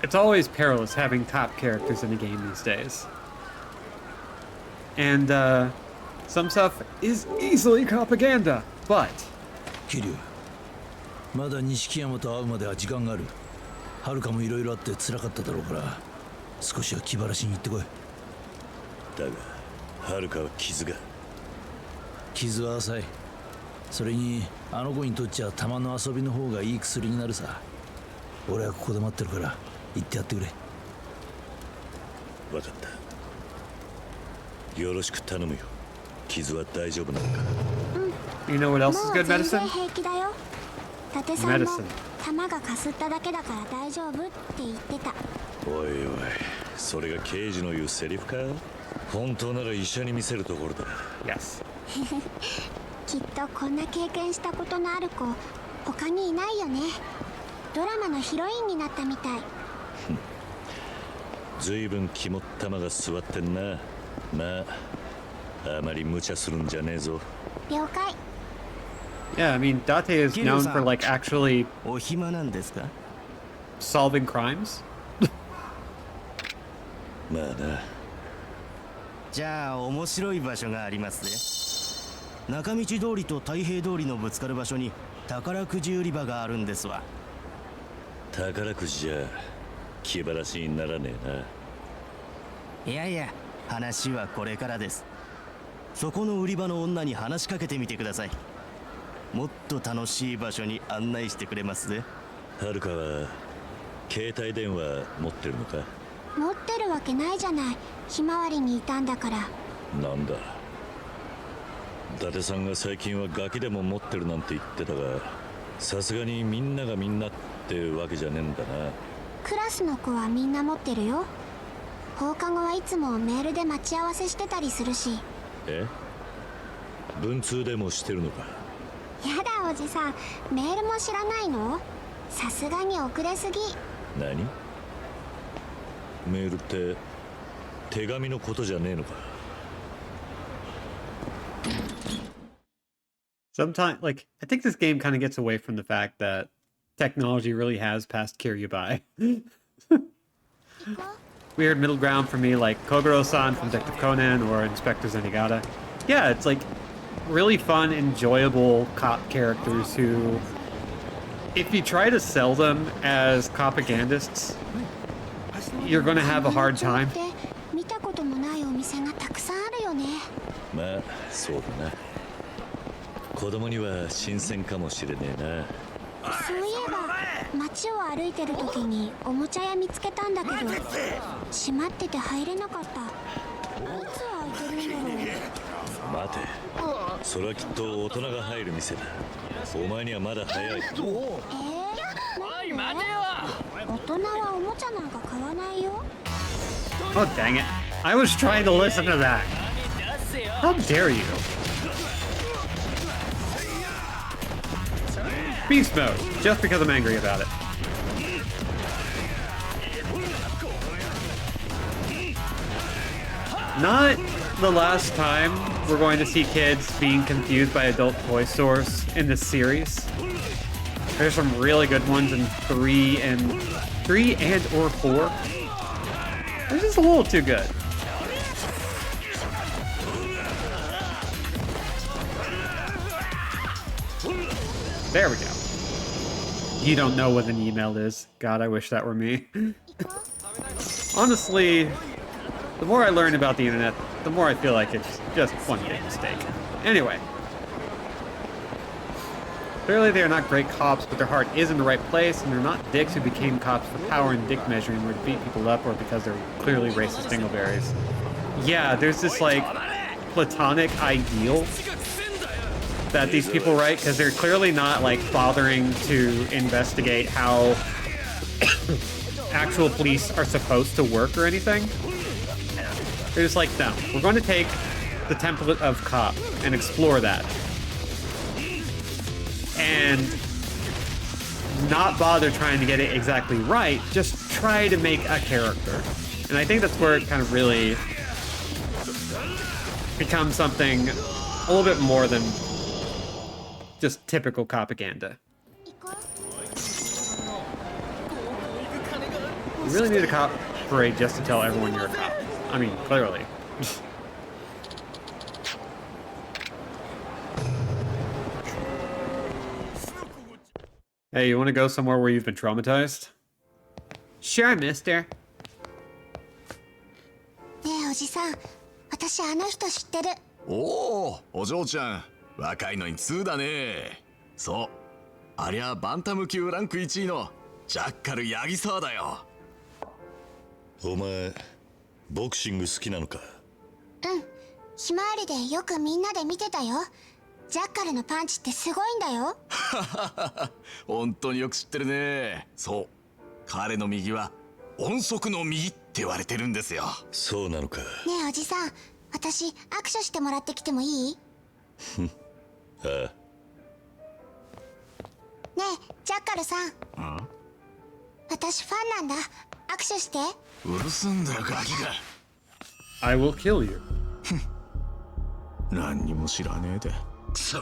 it's always perilous having cop characters in a game these days. And, some stuff is easily propaganda, but... 桐生、まだ錦山と会うまでは時間がある。遥もいろいろあって辛かっただろうから、少しは気晴らしに行ってこい。だが、遥は傷が。傷は浅い。それにあの子にとっちゃ玉の遊びの方がいい薬になるさ。俺はここで待ってるから行ってやってくれ。分かった。よろしく頼むよ。傷は大丈夫なのか。You know what else is good もう全 medicine? 然平気だよ。伊達さんも Medicine. 玉がかすっただけだから大丈夫って言ってた。おいおい、それが刑事の言うセリフか？本当なら医者に見せるところだ。Yes. きっとこんな経験したことのある子他にいないよね。ドラマのヒロインになったみたい。ずいぶん肝っ玉が座ってんな。まあ、あまり無茶するんじゃねえぞ。了解。 Yeah, I mean, Date is known for, like, actually お暇なんですか? solving crimes. まあな。じゃあ面白い場所がありますね。中道通りと太平通りのぶつかる場所に宝くじ売り場があるんですわ。宝くじじゃ気晴らしにならねえな。いやいや、話はこれからです。そこの売り場の女に話しかけてみてください。もっと楽しい場所に案内してくれますぜ。はるかは携帯電話持ってるのか？持ってるわけないじゃない。ひまわりにいたんだから。なんだ。伊達さんが最近はガキでも持ってるなんて言ってたが、さすがにみんながみんなってわけじゃねえんだな。クラスの子はみんな持ってるよ。放課後はいつもメールで待ち合わせしてたりするし。え？文通でもしてるのか？やだおじさん、メールも知らないの？さすがに遅れすぎ。何？メールって手紙のことじゃねえのかSometimes, like, I think this game kind of gets away from the fact that technology really has passed Kiryu by. Weird middle ground for me, like Kogoro-san from Detective Conan or Inspector Zenigata. Yeah, it's like really fun, enjoyable cop characters who, if you try to sell them as propagandists, you're going to have a hard time. 見たこともないお店がたくさんあるよね。まあ、そうだな。子供には新鮮かもしれねえな。そういえば街を歩いてる時におもちゃ屋見つけたんだけど閉まってて入れなかった。いつ開いてるんだろう。待て、それはきっと大人が入る店だ。お前にはまだ早い。なんで？大人はおもちゃなんか買わないよ。 Oh, dang it. I was trying to listen to that. How dare you? Beast mode, just because I'm angry about it. Not the last time we're going to see kids being confused by adult toy stores in this series. There's some really good ones in 3 and or 4. They're just a little too good. There we go. You don't know what an email is. God, I wish that were me. Honestly, the more I learn about the internet, the more I feel like it's just one big mistake. Anyway. Clearly they are not great cops, but their heart is in the right place, and they're not dicks who became cops for power and dick measuring or to beat people up or because they're clearly racist dingleberries. yeah, there's this like platonic ideal that these people write because they're clearly not like bothering to investigate how actual police are supposed to work or anything. They're just like, no, we're going to take the template of cop and explore that. And not bother trying to get it exactly right, just try to make a character. And I think that's where it kind of really becomes something a little bit more than just typical propaganda. You really need a cop parade just to tell everyone you're a cop. I mean, clearly. Hey, you want to go somewhere where you've been traumatized? Sure, mister. ねえおじさん、私あの人知ってる。おお、お嬢ちゃん、若いのに通だね。そう、ありゃバンタム級ランク1位のジャッカル八木沢だよ。お前ボクシング好きなのか？うん、ひまわりでよくみんなで見てたよ。ジャッカルのパンチってすごいんだよ。本当によく知ってるね。そう、彼の右は音速の右って言われてるんですよ。そうなのか。ねえおじさん、私握手してもらってきてもいい？ああ。ねえジャッカルさん。私ファンなんだ。握手して。うるすんだよガキが。I will kill you. 何にも知らねえで。くそ。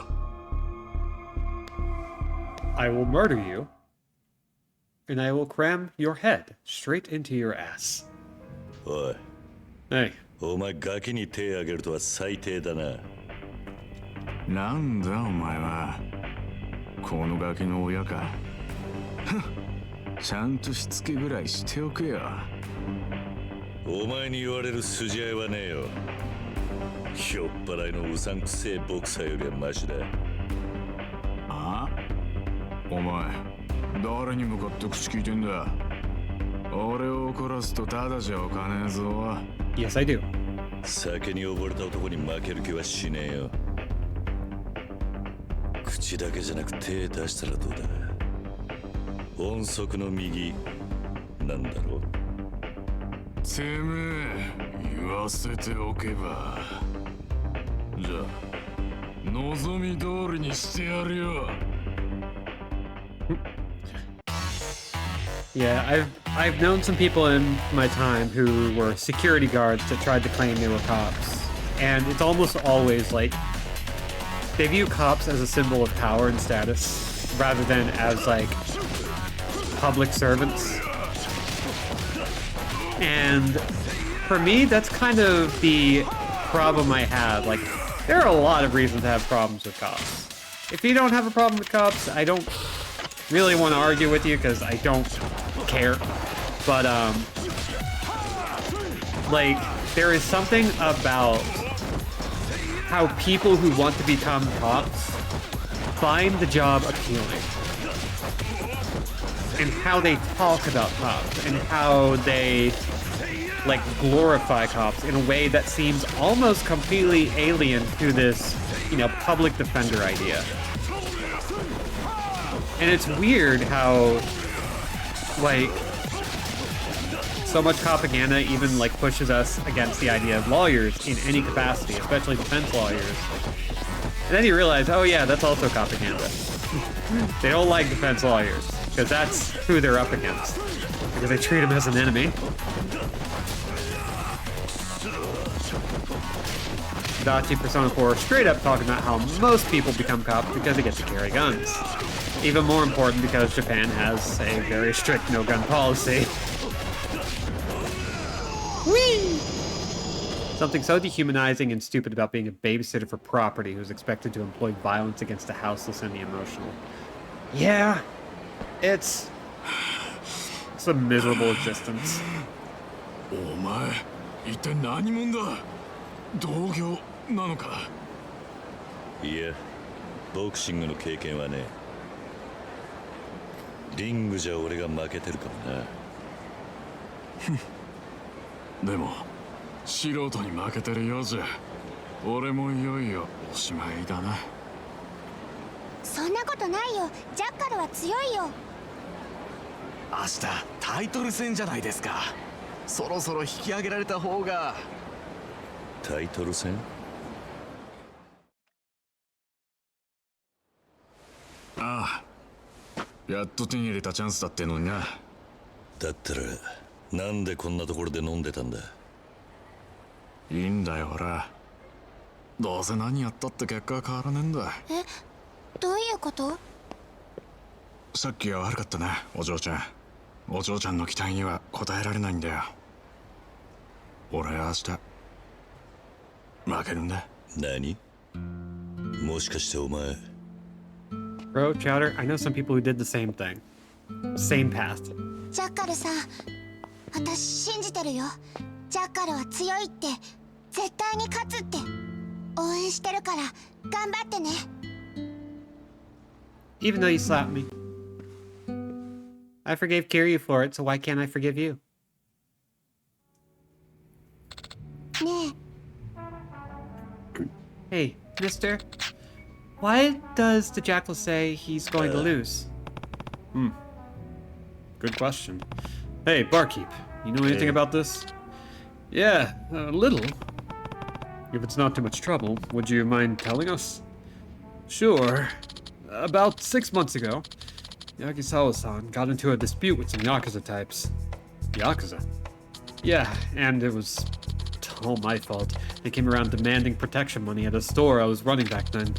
I will murder you. And I will cram your head straight into your ass. おい。Hey. お前ガキに手あげるとは最低だな。なんだお前は。このガキの親か。ちゃんとしつけぐらいしておけよ。お前に言われる筋合いはねえよ。ひょっぱらいのうさんくせえボクサーよりはマシだ。あ？お前誰に向かって口聞いてんだ？俺を怒らすとただじゃおかねえぞ。 Yes, I do. 酒に溺れた男に負ける気はしねえよ。口だけじゃなく手出したらどうだ。音速の右なんだろう。てめえ言わせておけば。じゃあ望み通りにしてやるよ。Yeah, I've known some people in my time who were security guards that tried to claim they were cops. And it's almost always like they view cops as a symbol of power and status rather than as like public servants. And for me, that's kind of the problem I have. Like, there are a lot of reasons to have problems with cops. If you don't have a problem with cops, I don't really want to argue with you because I don't care. But, like, there is something about how people who want to become cops find the job appealing. And how they talk about cops and how they like glorify cops in a way that seems almost completely alien to this, you know, public defender idea. And it's weird how like so much propaganda even like pushes us against the idea of lawyers in any capacity, especially defense lawyers. And then you realize, oh yeah, that's also propaganda. They don't like defense lawyers because that's who they're up against, because they treat them as an enemy. Dachi Persona 4 straight up talking about how most people become cops because they get to carry guns. Even more important because Japan has a very strict no-gun policy. Whee! Something so dehumanizing and stupid about being a babysitter for property who's expected to employ violence against the houseless and the emotional. Yeah, it's a miserable existence. お前一体何者だ？同業なのか？いや、ボクシングの経験はね。リングじゃ俺が負けてるかもな。でも素人に負けてるようじゃ俺もいよいよおしまいだな。そんなことないよ。ジャッカルは強いよ。明日タイトル戦じゃないですか。そろそろ引き上げられた方が。タイトル戦？ああ、やっと手に入れたチャンスだってのにな。だったらなんでこんなところで飲んでたんだ？いいんだよほら。どうせ何やったって結果は変わらねえんだ。え、どういうこと？さっきは悪かったな、お嬢ちゃん。お嬢ちゃんの期待には応えられないんだよ。俺は明日負けるんだ。何？もしかしてお前。 Bro, Chowder, I know some people who did the same thing. Same path. ジャッカルさん、私信じてるよ。ジャッカルは強いって、絶対に勝つって。応援してるから頑張ってね。 Even though you slapped me. I forgave Kiryu for it, so why can't I forgive you? ねえ。Hey, mister. Why does the jackal say he's going to lose? Good question. Hey, barkeep. You know anything about this? Yeah, a little. If it's not too much trouble, would you mind telling us? Sure. About 6 months ago, Yakisawa-san got into a dispute with some Yakuza types. Yakuza? Yeah, and it was all my fault. They came around demanding protection money at a store I was running back then.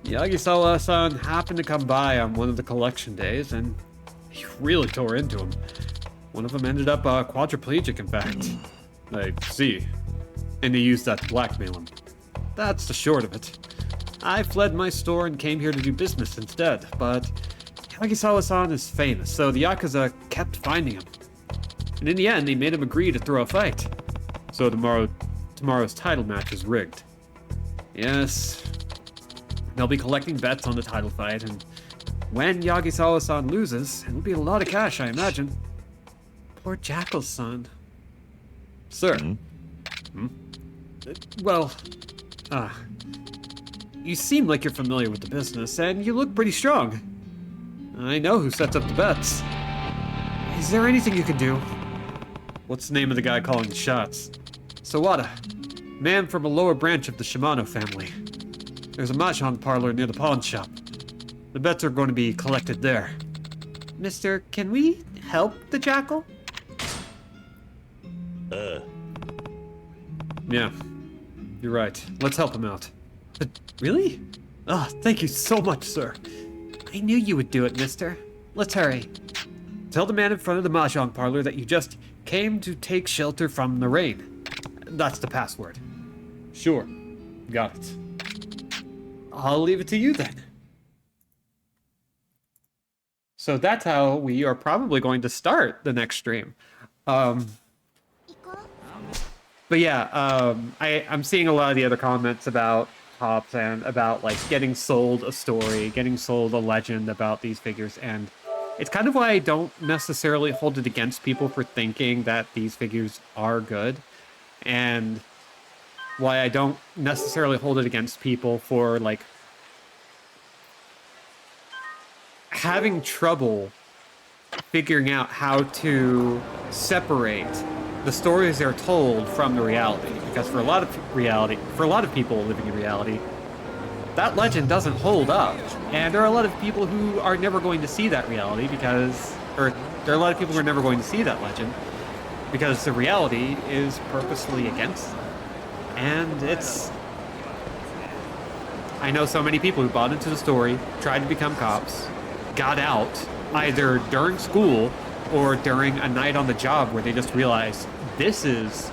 Yagisawa-san happened to come by on one of the collection days, and he really tore into him. One of them ended up quadriplegic, in fact. I see. And he used that to blackmail him. That's the short of it. I fled my store and came here to do business instead, but Yagisawa-san is famous, so the Yakuza kept finding him. And in the end, they made him agree to throw a fight. So tomorrow's title match is rigged. Yes. They'll be collecting bets on the title fight, and when Yagisawa-san loses, it'll be a lot of cash, I imagine. Poor Jackal-san. Sir. Well, you seem like you're familiar with the business, and you look pretty strong. I know who sets up the bets. Is there anything you can do? What's the name of the guy calling the shots? Sawada. Man from a lower branch of the Shimano family. There's a mahjong parlor near the pawn shop. The bets are going to be collected there. Mister, can we help the jackal? Yeah, you're right. Let's help him out. But really? Ah, thank you so much, sir. I knew you would do it, mister. Let's hurry. Tell the man in front of the mahjong parlor that you just came to take shelter from the rain. That's the password. Sure. Got it. I'll leave it to you then. So that's how we are probably going to start the next stream. But yeah, I'm seeing a lot of the other comments about Hops and about like getting sold a story, getting sold a legend about these figures, and it's kind of why I don't necessarily hold it against people for thinking that these figures are good, and why I don't necessarily hold it against people for like having trouble figuring out how to separate the stories they're told from the reality. Because for a lot of people living in reality, that legend doesn't hold up. And there are a lot of people who are never going to see that reality because, or there are a lot of people who are never going to see that legend because the reality is purposely against them. And it's... I know so many people who bought into the story, tried to become cops, got out either during school or during a night on the job where they just realized this is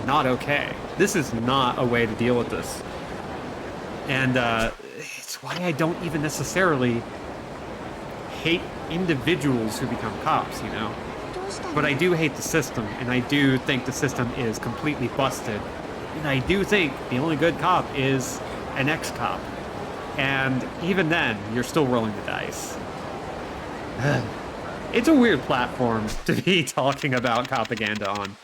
not okay. This is not a way to deal with this. And it's why I don't even necessarily hate individuals who become cops, you know? But I do hate the system, and I do think the system is completely busted. And I do think the only good cop is an ex-cop. And even then, you're still rolling the dice. It's a weird platform to be talking about propaganda on.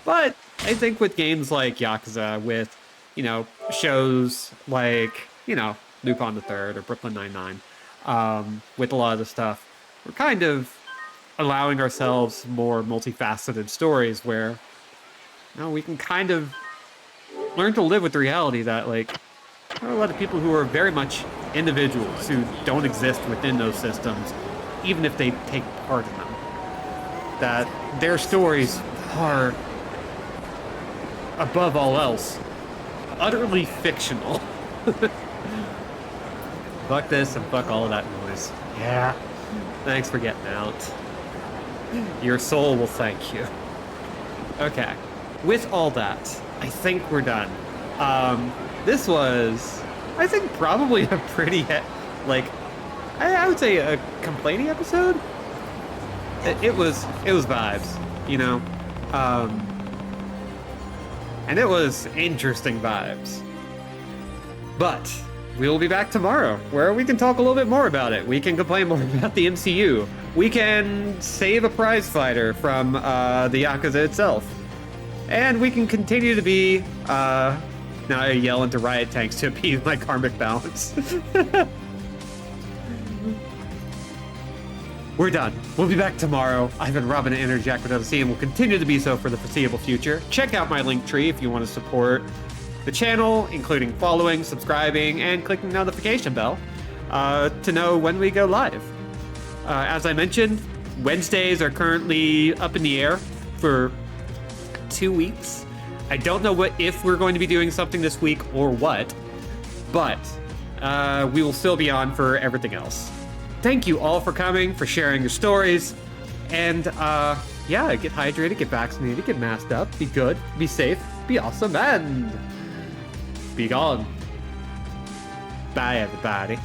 But I think with games like Yakuza, with, you know, shows like, you know, Lupin the Third or Brooklyn Nine-Nine, with a lot of the stuff, we're kind of allowing ourselves more multifaceted stories where, you know, we can kind of learn to live with the reality that, like, there are a lot of people who are very much individuals who don't exist within those systems, even if they take part in them. That their stories are, above all else, utterly fictional. Fuck this and fuck all of that noise. Yeah. Thanks for getting out. Your soul will thank you. Okay. With all that, I think we're done. This was, I think, probably a pretty, like, I would say a complaining episode. It was vibes, you know? And it was interesting vibes. But we will be back tomorrow, where we can talk a little bit more about it. We can complain more about the MCU. We can save a prize fighter from the Yakuza itself. And we can continue to be, now I yell into riot tanks to appease my karmic balance. We're done. We'll be back tomorrow. I've been Robin at Energy and will continue to be so for the foreseeable future. Check out my link tree if you want to support the channel, including following, subscribing, and clicking the notification bell to know when we go live. As I mentioned, Wednesdays are currently up in the air for 2 weeks. I don't know if we're going to be doing something this week or what, but we will still be on for everything else. Thank you all for coming, for sharing your stories, and yeah, get hydrated, get vaccinated, get masked up, be good, be safe, be awesome, and be gone. Bye, everybody.